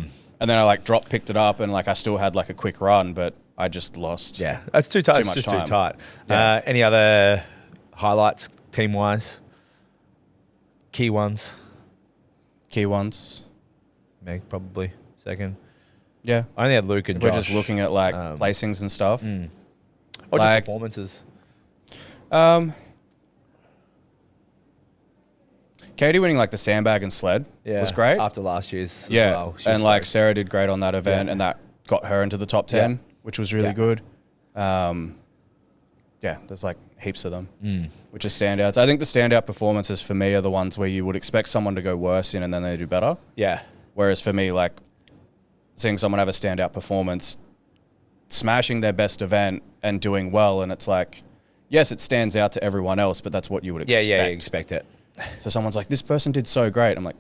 And then I like picked it up and like I still had like a quick run, but I just lost. Yeah. That's too tight. Too It's much just time. too tight. Yeah. Any other highlights team-wise? Key ones? Key ones. Meg, probably. Second. Yeah. I only had Luke and We're Josh. just looking at like placings and stuff. Or just like- performances. Katie winning like the sandbag and sled was great. After last year's as Yeah, well. She and was like stoked. Sarah did great on that event, Yeah. and that got her into the top 10, Yeah. which was really Yeah. good. There's like heaps of them, which are standouts. I think the standout performances for me are the ones where you would expect someone to go worse in and then they do better. Yeah. Whereas for me, like seeing someone have a standout performance, smashing their best event and doing well, and it's like, yes, it stands out to everyone else, but that's what you would expect. Yeah, you expect it. So someone's like, this person did so great. I'm like,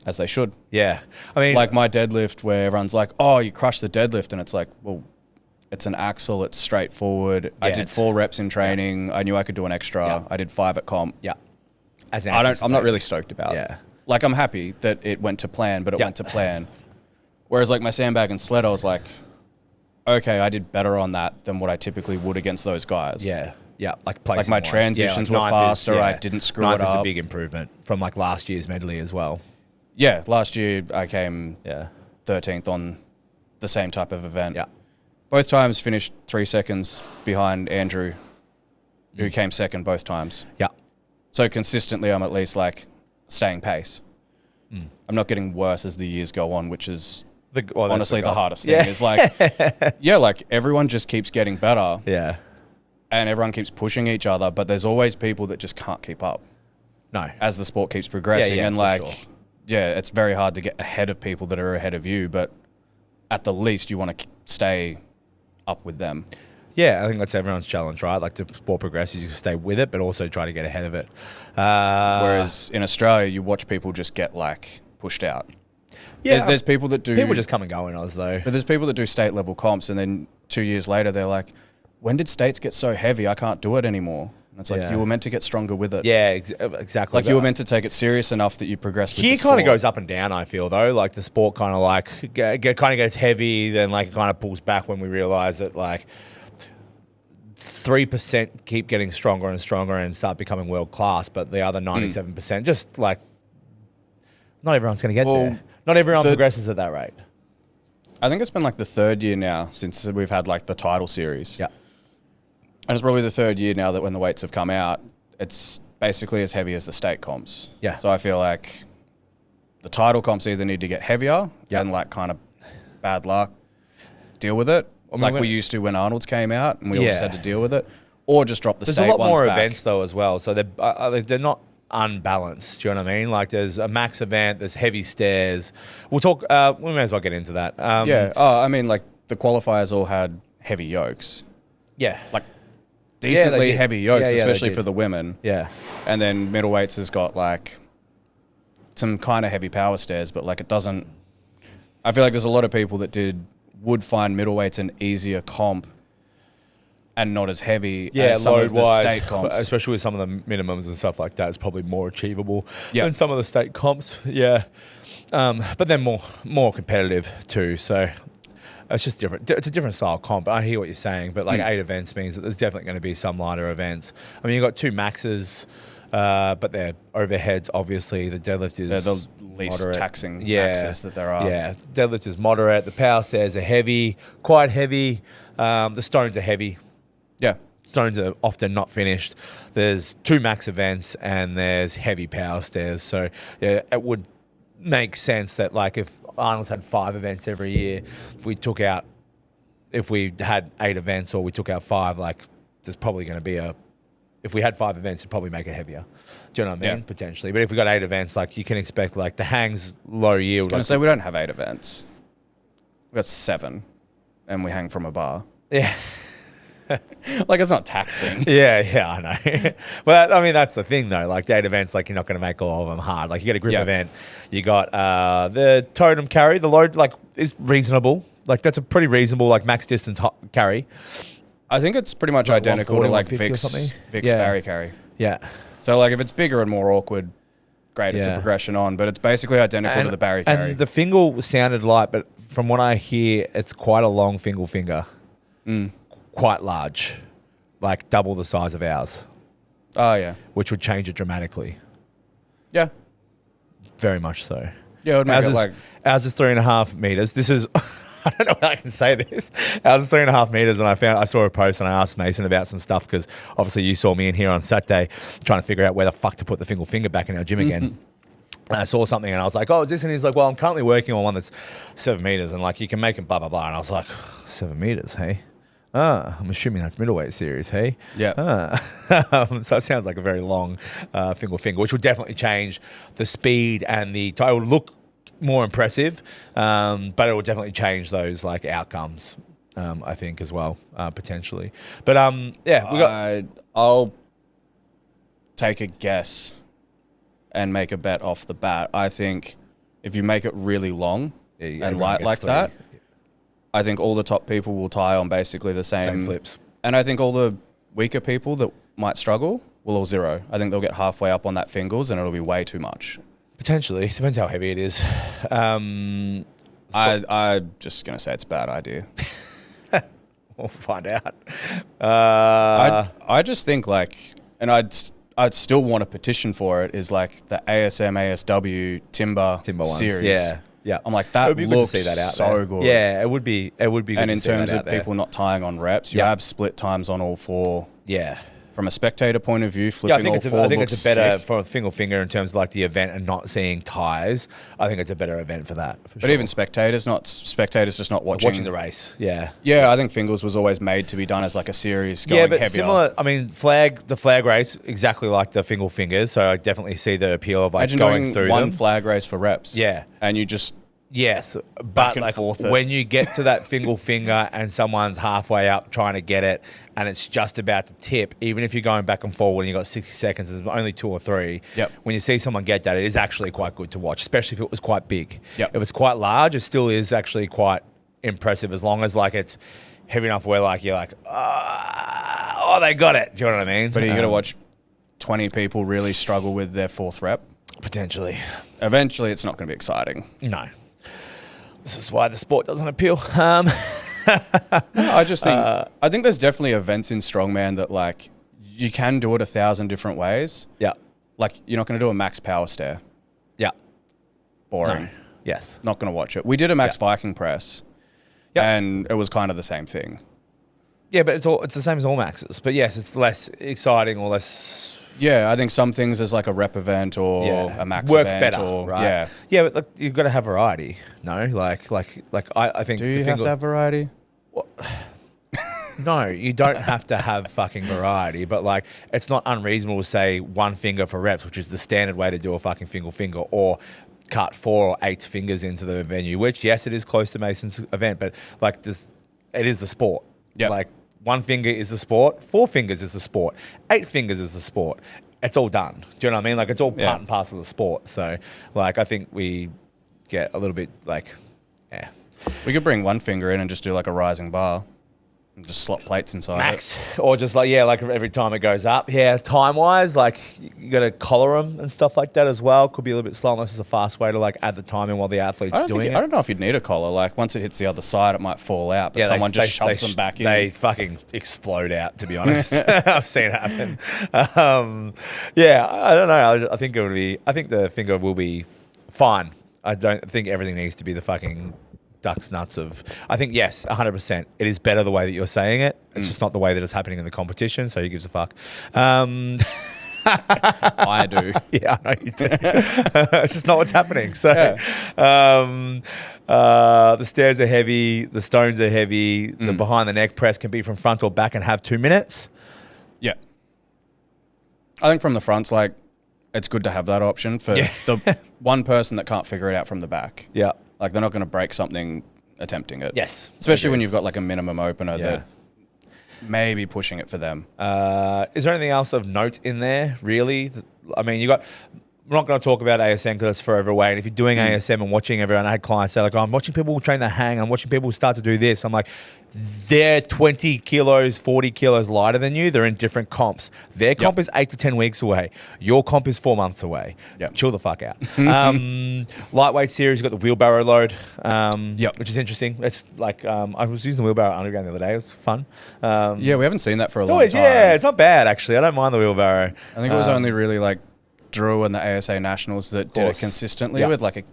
as they should. Yeah. I mean, Like my deadlift where everyone's like, oh, you crushed the deadlift. And it's like, well, it's an axle. It's straightforward. I did it's- 4 reps in training. I knew I could do an extra. Yeah. I did 5 at comp. yeah. As I'm not really stoked about it. Yeah. Like I'm happy that it went to plan, but it Yeah. went to plan. Whereas like my sandbag and sled, I was like, okay, I did better on that than what I typically would against those guys. Yeah. Yeah. Like Like my placing-wise. transitions were ninth faster. I didn't screw ninth it is up. a big improvement from like last year's medley as well. Yeah, last year I came Yeah. 13th on the same type of event. Yeah. Both times finished 3 seconds behind Andrew, who came second both times. Yeah. So consistently, I'm at least like staying pace. I'm not getting worse as the years go on, which is honestly the goal. hardest thing. Is like, like everyone just keeps getting better Yeah. and everyone keeps pushing each other, but there's always people that just can't keep up No. as the sport keeps progressing. Yeah, And for like, sure. it's very hard to get ahead of people that are ahead of you, but at the least you want to stay up with them. Yeah, I think that's everyone's challenge, right? Like the sport progresses, you stay with it, but also try to get ahead of it. Whereas in Australia, you watch people just get like pushed out. Yeah, There's people that do. people just come and go in Oz though. But there's people that do state level comps, and then 2 years later, they're like, "When did states get so heavy? I can't do it anymore." And it's like Yeah. you were meant to get stronger with it. Yeah, exactly. Like you were meant to take it serious enough that you progressed with Here the kind of sport. goes up and down, I feel, though. Like, the sport kind of, like, kind of gets heavy, then, like, it kind of pulls back when we realise that, like, 3% keep getting stronger and stronger and start becoming world class, but the other 97% just, like, not everyone's going to get there. Not everyone progresses at that rate. I think it's been like the 3rd year now since we've had like the title series. Yeah. And it's probably the 3rd year now that when the weights have come out, it's basically as heavy as the state comps. Yeah. So I feel like the title comps either need to get heavier and like kind of bad luck, deal with it, like we used to when Arnold's came out and we all just had to deal with it, or just drop the state ones back. There's a lot more events though as well, so they're not unbalanced. Do you know what I mean? Like there's a max event, there's heavy stairs. We'll talk. We may as well get into that. I mean, like the qualifiers all had heavy yokes. Yeah, like decently heavy yokes, especially for the women. Yeah, and then middleweights has got like some kind of heavy power stairs, but like it doesn't. I feel like there's a lot of people that would find middleweights an easier comp and not as heavy as some of the state comps. Especially with some of the minimums and stuff like that, it's probably more achievable than some of the state comps. Yeah. But they're more competitive too. So it's just different. It's a different style comp. I hear what you're saying, but like 8 events means that there's definitely going to be some lighter events. I mean, you've got 2 maxes, but they're overheads, obviously. The deadlift is they're the least moderate. taxing maxes that there are. Yeah, deadlift is moderate. The power stairs are heavy, quite heavy. The stones are heavy. Yeah. Stones are often not finished. There's 2 max events and there's heavy power stairs. So yeah, it would make sense that like if Arnold's had 5 events every year, if we had 8 events or we took out 5, like there's probably going to be if we had 5 events, it'd probably make it heavier. Do you know what I mean? Potentially. But if we got 8 events, like you can expect like the hangs low yield. I was going to say we don't have 8 events. We got 7 and we hang from a bar. Yeah. Like it's not taxing. Yeah, I know. But I mean, that's the thing though. Like 8 events, like you're not going to make all of them hard. Like you get a grip event, you got the totem carry. The load like is reasonable. Like that's a pretty reasonable like max distance carry. I think it's pretty much identical to like Vic's Barry carry. Yeah. So like if it's bigger and more awkward, great, it's a progression on. But it's basically identical to the Barry carry. And the fingal sounded light, but from what I hear, it's quite a long fingal finger. Quite large, like double the size of ours. Oh, yeah. Which would change it dramatically. Yeah. Very much so. Yeah, it would make it like... Ours is 3.5 meters. This is... I don't know how I can say this. Ours is 3.5 meters, and I saw a post and I asked Mason about some stuff because obviously you saw me in here on Saturday trying to figure out where the fuck to put the fingal finger back in our gym again. And I saw something and I was like, oh, is this? And he's like, well, I'm currently working on one that's 7 meters and like you can make them blah, blah, blah. And I was like, 7 meters, hey? I'm assuming that's middleweight series, hey? Yeah. So it sounds like a very long fingal finger, which would definitely change the speed and it would look more impressive, but it will definitely change those like outcomes, I think as well, potentially. But I'll take a guess and make a bet off the bat. I think if you make it really long and light like that, I think all the top people will tie on basically the same flips. And I think all the weaker people that might struggle will all zero. I think they'll get halfway up on that fingals and it'll be way too much. Potentially. Depends how heavy it is. I'm just going to say it's a bad idea. We'll find out. I just think like, and I'd still want a petition for it, is like the ASM, ASW Timber series. Ones. Yeah. I'm like, that looks good to see that out so there. Good. Yeah, it would be good. And in terms of people not tying on reps, you have split times on all 4. Yeah. From a spectator point of view, flipping all 4 I think it's a better sick. for a fingal finger in terms of like the event and not seeing ties. I think it's a better event for that. But even spectators just not watching the race. Yeah. Yeah, I think fingals was always made to be done as like a series going heavier. Similar. I mean, the flag race exactly like the fingal fingers. So I definitely see the appeal of like going through one them. flag race for reps. Yeah, and you just. Yes, but like when you get to that fingal finger and someone's halfway up trying to get it and it's just about to tip, even if you're going back and forward and you've got 60 seconds, there's only 2 or 3. Yep. When you see someone get that, it is actually quite good to watch, especially if it was quite big. Yep. If it's quite large, it still is actually quite impressive as long as like it's heavy enough where like you're like, oh, they got it. Do you know what I mean? But you got to watch 20 people really struggle with their 4th rep. Potentially. Eventually, it's not going to be exciting. No. This is why the sport doesn't appeal. I just think I think there's definitely events in strongman that like you can do it 1,000 different ways. Yeah. Like you're not going to do a max power stair. Yeah. Boring. No. Yes. Not going to watch it. We did a max Viking press. Yeah. And it was kind of the same thing. Yeah, but it's the same as all maxes. But yes, it's less exciting or less Yeah, I think some things there's like a rep event or a max work event better, or right? Yeah, but look, you've got to have variety. No, I think. Do you have to have variety? No, you don't have to have fucking variety, but like it's not unreasonable to say one finger for reps, which is the standard way to do a fucking finger, or cut 4 or 8 fingers into the venue, which yes, it is close to Mason's event, but like this, it is the sport. Yeah. Like 1 finger is the sport, 4 fingers is the sport, 8 fingers is the sport. It's all done. Do you know what I mean? Like it's all part and parcel of the sport. So like I think we get a little bit like, yeah. We could bring 1 finger in and just do like a rising bar. And just slot plates inside Max, or just like like every time it goes up. Yeah, time wise, like you got to collar them and stuff like that as well. Could be a little bit slow unless it's a fast way to like add the timing while the athlete's doing it. I don't know if you'd need a collar. Like once it hits the other side, it might fall out. But someone just shoves them back in. They fucking explode out. To be honest, I've seen it happen. Yeah, I don't know. I think it would be. I think the finger will be fine. I don't think everything needs to be the fucking ducks nuts of. I think yes, 100%. It is better the way that you're saying it. It's just not the way that it's happening in the competition. So who gives a fuck? I do. Yeah, I know you do. It's just not what's happening. So, the stairs are heavy. The stones are heavy. The behind the neck press can be from front or back and have 2 minutes. Yeah. I think from the front's like, it's good to have that option for the one person that can't figure it out from the back. Yeah. Like they're not going to break something attempting it. Yes. Especially when you've got like a minimum opener that may be pushing it for them. Is there anything else of note in there, really? I mean, we're not going to talk about ASM because it's forever away. And if you're doing ASM and watching everyone, I had clients say, like, I'm watching people train the hang. I'm watching people start to do this. I'm like, they're 20 kilos, 40 kilos lighter than you. They're in different comps. Their comp is 8 to 10 weeks away. Your comp is 4 months away. Yep. Chill the fuck out. Lightweight series, you've got the wheelbarrow load, which is interesting. It's like, I was using the wheelbarrow underground the other day. It was fun. Yeah, we haven't seen that for a long time. Yeah, it's not bad, actually. I don't mind the wheelbarrow. I think it was only really like Drew and the ASA Nationals that did it consistently with like a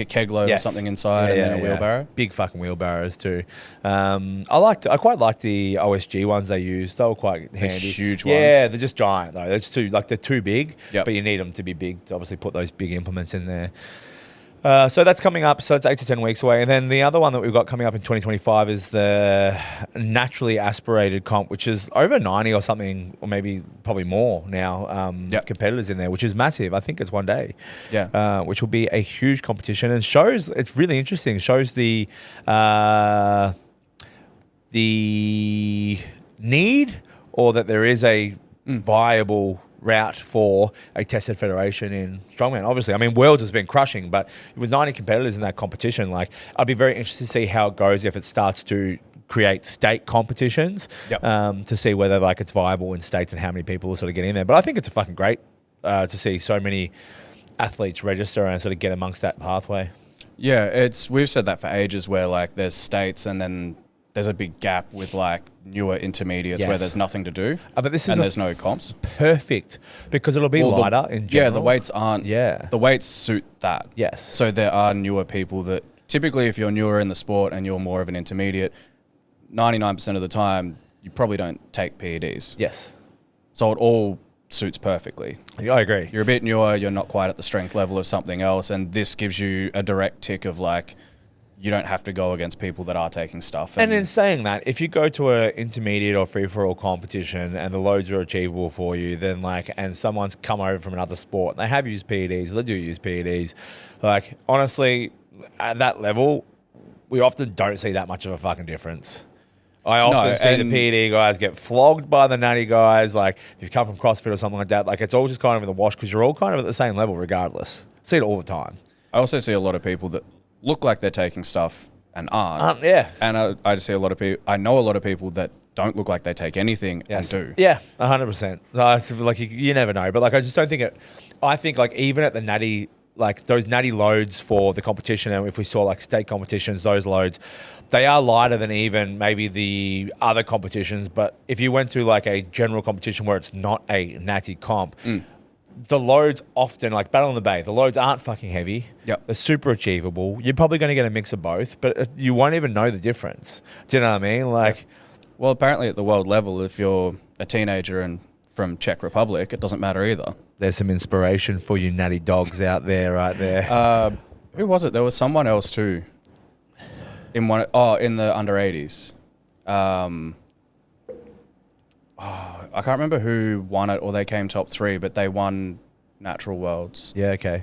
keg load or something inside and then a wheelbarrow. Big fucking wheelbarrows too. I quite liked the OSG ones they used. They were quite handy. The huge ones. Yeah, they're just giant though. They're too big, Yep. but you need them to be big to obviously put those big implements in there. So that's coming up. So it's 8 to 10 weeks away. And then the other one that we've got coming up in 2025 is the naturally aspirated comp, which is over 90 or something, or maybe probably more now, competitors in there, which is massive. I think it's 1 day, which will be a huge competition and shows, it's really interesting. It shows the need, or that there is a viable route for a tested federation in strongman. Obviously, I mean, Worlds has been crushing, but with 90 competitors in that competition, like, I'd be very interested to see how it goes if it starts to create state competitions, to see whether like it's viable in states and how many people will sort of get in there. But I think it's a fucking great to see so many athletes register and sort of get amongst that pathway. Yeah, we've said that for ages, where like there's states and then there's a big gap with like newer intermediates where there's nothing to do, but this is and there's no comps. Perfect, because it'll be lighter in general. Yeah, the weights aren't. Yeah, the weights suit that. Yes. So there are newer people that typically, if you're newer in the sport and you're more of an intermediate, 99% of the time you probably don't take PEDs. Yes. So it all suits perfectly. Yeah, I agree. You're a bit newer. You're not quite at the strength level of something else, and this gives you a direct tick of like, you don't have to go against people that are taking stuff. And in saying that, if you go to an intermediate or free-for-all competition and the loads are achievable for you, then like, and someone's come over from another sport, and they have used PEDs, they do use PEDs, like, honestly, at that level, we often don't see that much of a fucking difference. I often see the PED guys get flogged by the natty guys. Like, if you've come from CrossFit or something like that, like, it's all just kind of in the wash because you're all kind of at the same level regardless. See it all the time. I also see a lot of people that look like they're taking stuff and aren't. And I just see a lot of people. I know a lot of people that don't look like they take anything and do. Yeah, 100%. Like you never know, but like I just don't think it. I think like even at the natty, like those natty loads for the competition, and if we saw like state competitions, those loads, they are lighter than even maybe the other competitions. But if you went to like a general competition where it's not a natty comp. The loads often, like Battle in the Bay, the loads aren't fucking heavy. Yep. They're super achievable. You're probably going to get a mix of both, but you won't even know the difference. Do you know what I mean? Like, well, apparently at the world level, if you're a teenager and from Czech Republic, it doesn't matter either. There's some inspiration for you natty dogs out there, right there. Who was it? There was someone else too. In the under 80s. I can't remember who won it or they came top 3, but they won Natural Worlds. Yeah, okay.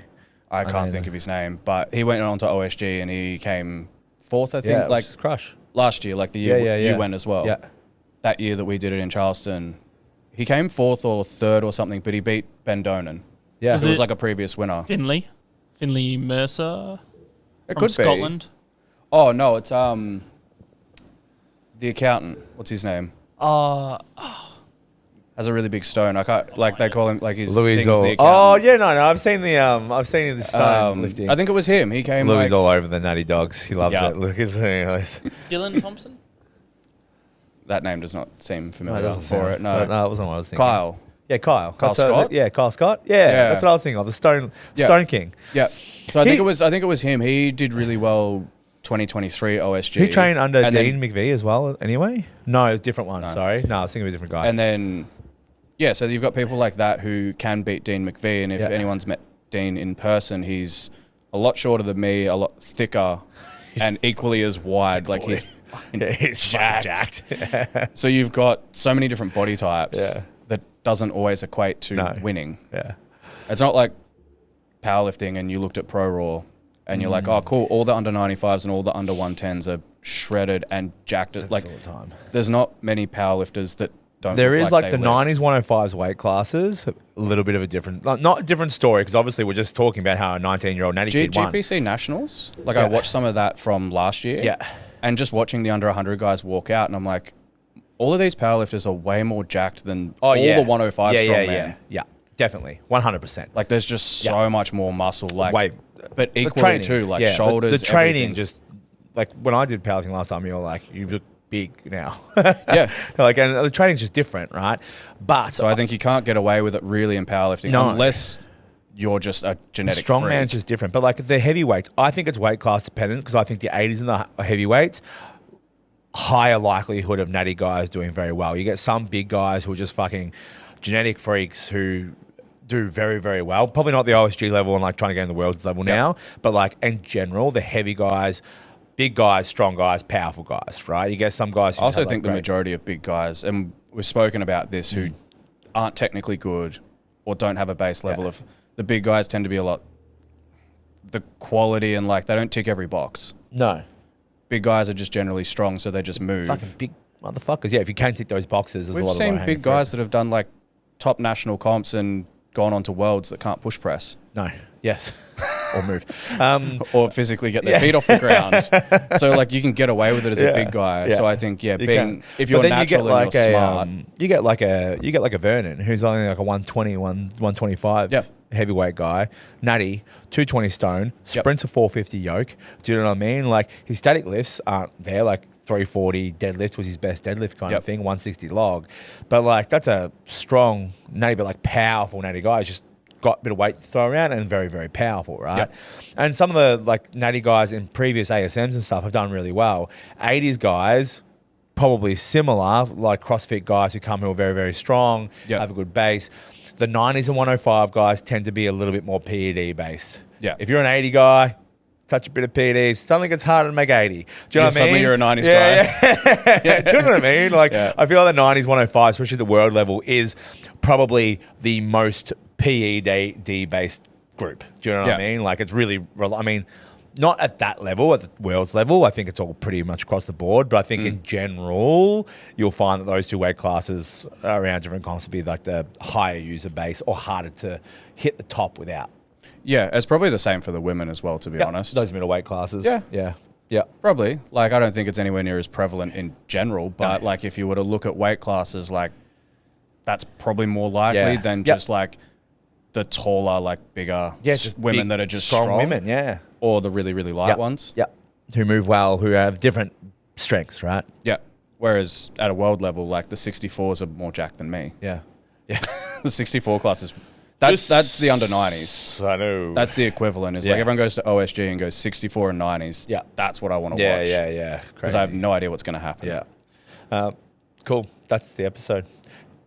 I can't think of his name, but he went on to OSG and he came 4th, I think, like crush last year, like the year you went as well. Yeah. That year that we did it in Charleston, he came 4th or 3rd or something, but he beat Ben Donan. Yeah. Who was like a previous winner. Finley Mercer. It from could Scotland. be. Oh no, it's the accountant. What's his name? Has a really big stone. I can't like they call him like his Louis thing's all. the Oh accountant. yeah, no, I've seen the stone lifting. I think it was him. He came. Louis like, all over the natty dogs. He loves Yeah. it. Look at this. Dylan Thompson. That name does not seem No, familiar it doesn't for sound- it. No, it wasn't what I was thinking. Kyle. Yeah, Kyle. Kyle That's Scott? Yeah, Kyle Scott. Yeah, Yeah. that's what I was thinking of. The Stone King. Yeah. So I think He- it was him. He did really well 2023 OSG. He trained under And Dean then- McVie as well. Anyway, no, different one. No. Sorry, no, I was thinking of a different guy. And then, yeah, so you've got people like that who can beat Dean McVie. And if Yeah. anyone's met Dean in person, he's a lot shorter than me, a lot thicker, and equally as wide. Like he's yeah, he's jacked. So you've got so many different body types Yeah. that doesn't always equate to No. winning. Yeah. It's not like powerlifting and you looked at Pro Raw and you're like, oh, cool, all the under 95s and all the under 110s are shredded and jacked. Like, all the time. there's not many powerlifters that don't There look is like they the lift. 90s 105s weight classes, a little bit of a different, not a different story, because obviously we're just talking about how a 19-year-old natty kid won. GPC Nationals, like Yeah. I watched some of that from last year. Yeah. And just watching the under 100 guys walk out, and I'm like, all of these powerlifters are way more jacked than all the 105 strongmen. Yeah, definitely, 100%. Like there's just so much more muscle. Like, Way, but the equally training, too, like yeah, shoulders. The training everything. just like when I did powerlifting last time, you were like, you look big now. Yeah. Like, and the training's just different, right? But So I think you can't get away with it really in powerlifting No. unless you're just a genetic strongman's freak. just different. But like the heavyweights, I think it's weight class dependent because I think the 80s and the heavyweights, higher likelihood of natty guys doing very well. You get some big guys who are just fucking genetic freaks who do very, very well. Probably not the OSG level and like trying to get in the world level now, but like in general, the heavy guys, big guys, strong guys, powerful guys, right? You get some guys who I also have, like, think the great- majority of big guys, and we've spoken about this, who aren't technically good or don't have a base level of the big guys tend to be a lot the quality and like they don't tick every box. No. Big guys are just generally strong, so they just move. Fucking big motherfuckers. Yeah, if you can't tick those boxes, there's We've a lot of seen low-hanging big fruit. guys that have done like top national comps and gone on to worlds that can't push press No. Yes. Or move. or physically get their feet off the ground. So like you can get away with it as a big guy. Yeah. So I think You being can. if you're But then natural and you're smart, you get like a Vernon who's only like a 120, 125 Yep. heavyweight guy, natty, 220 stone, sprints a 450 yoke. Do you know what I mean? Like his static lifts aren't there. Like 340 deadlift was his best deadlift kind of thing, 160 log. But like that's a strong natty, but like powerful natty guy. He's just got a bit of weight to throw around and very, very powerful, right? Yep. And some of the like natty guys in previous ASMs and stuff have done really well. 80s guys, probably similar, like CrossFit guys who come who are very, very strong, have a good base. The 90s and 105 guys tend to be a little bit more PED based. Yeah. If you're an 80 guy, touch a bit of PEDs, suddenly gets harder to make 80. Do you know what I mean? suddenly you're a 90s guy. Yeah. Do you know what I mean? Like, Yeah. I feel like the 90s, 105, especially the world level, is probably the most PED based group. Do you know what I mean? Like, it's really, I mean, not at that level, at the world's level. I think it's all pretty much across the board. But I think in general, you'll find that those two weight classes around different comps will be like the higher user base or harder to hit the top without. yeah, it's probably the same for the women as well, to be honest. Those middleweight classes. Yeah. Yeah. Yeah. Probably. Like, I don't think it's anywhere near as prevalent in general, but like if you were to look at weight classes, like that's probably more likely than just like the taller, like bigger just women big, that are just strong women. Yeah. or the really, really light ones. Yeah. Who move well, who have different strengths, right? Yeah. Whereas at a world level, like the 64s are more jacked than me. Yeah. Yeah. The 64 classes, that's the under 90s. I know. That's the equivalent. It's like everyone goes to OSG and goes 64 and 90s. Yeah. That's what I want to yeah, watch. yeah. Because I have no idea what's going to happen. Yeah. Cool. That's the episode.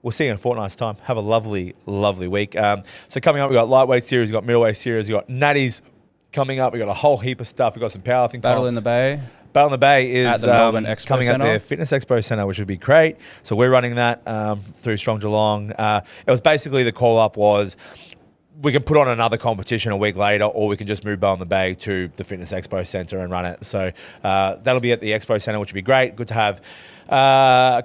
we'll see you in a fortnight's time. Have a lovely, lovely week. So coming up, we've got lightweight series, we've got middleweight series, we've got natties coming up. We've got a whole heap of stuff. We've got some powerlifting Battle comps. in the Bay. Battle in the Bay is At the Melbourne Expo coming Centre. up there, Fitness Expo Centre, which would be great. So we're running that through Strong Geelong. It was basically the call-up was we can put on another competition a week later, or we can just move Battle in the Bay to the Fitness Expo Centre and run it. So that'll be at the Expo Centre, which would be great. Good to have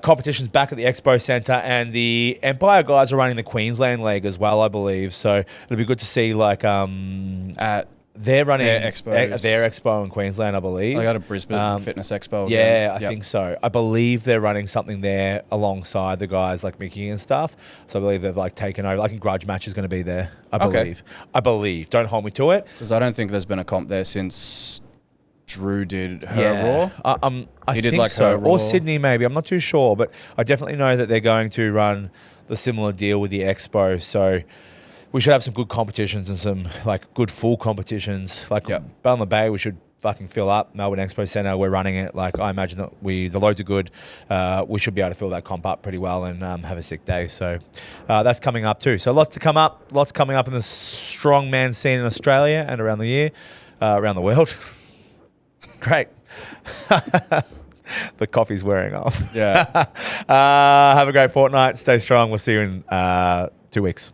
competitions back at the Expo Centre, and the Empire guys are running the Queensland leg as well, I believe. So it'll be good to see At they're running their expos. their expo in Queensland, I believe. I got a Brisbane Fitness Expo. Yeah, again. I think so. I believe they're running something there alongside the guys like Mickey and stuff. So I believe they've like taken over. I think Grudge Match is going to be there. I believe. I believe. Don't hold me to it. Because I don't think there's been a comp there since Drew did her Raw. I He did think like so. her Raw. Or Sydney maybe. I'm not too sure, but I definitely know that they're going to run the similar deal with the Expo. So we should have some good competitions and some like good full competitions. Like Battle in the Bay, we should fucking fill up. Melbourne Expo Centre, we're running it. Like I imagine that the loads are good. We should be able to fill that comp up pretty well and have a sick day. So that's coming up too. So lots to come up. Lots coming up in the strongman scene in Australia and around the around the world. Great. The coffee's wearing off. Yeah. Have a great fortnight. Stay strong. We'll see you in 2 weeks.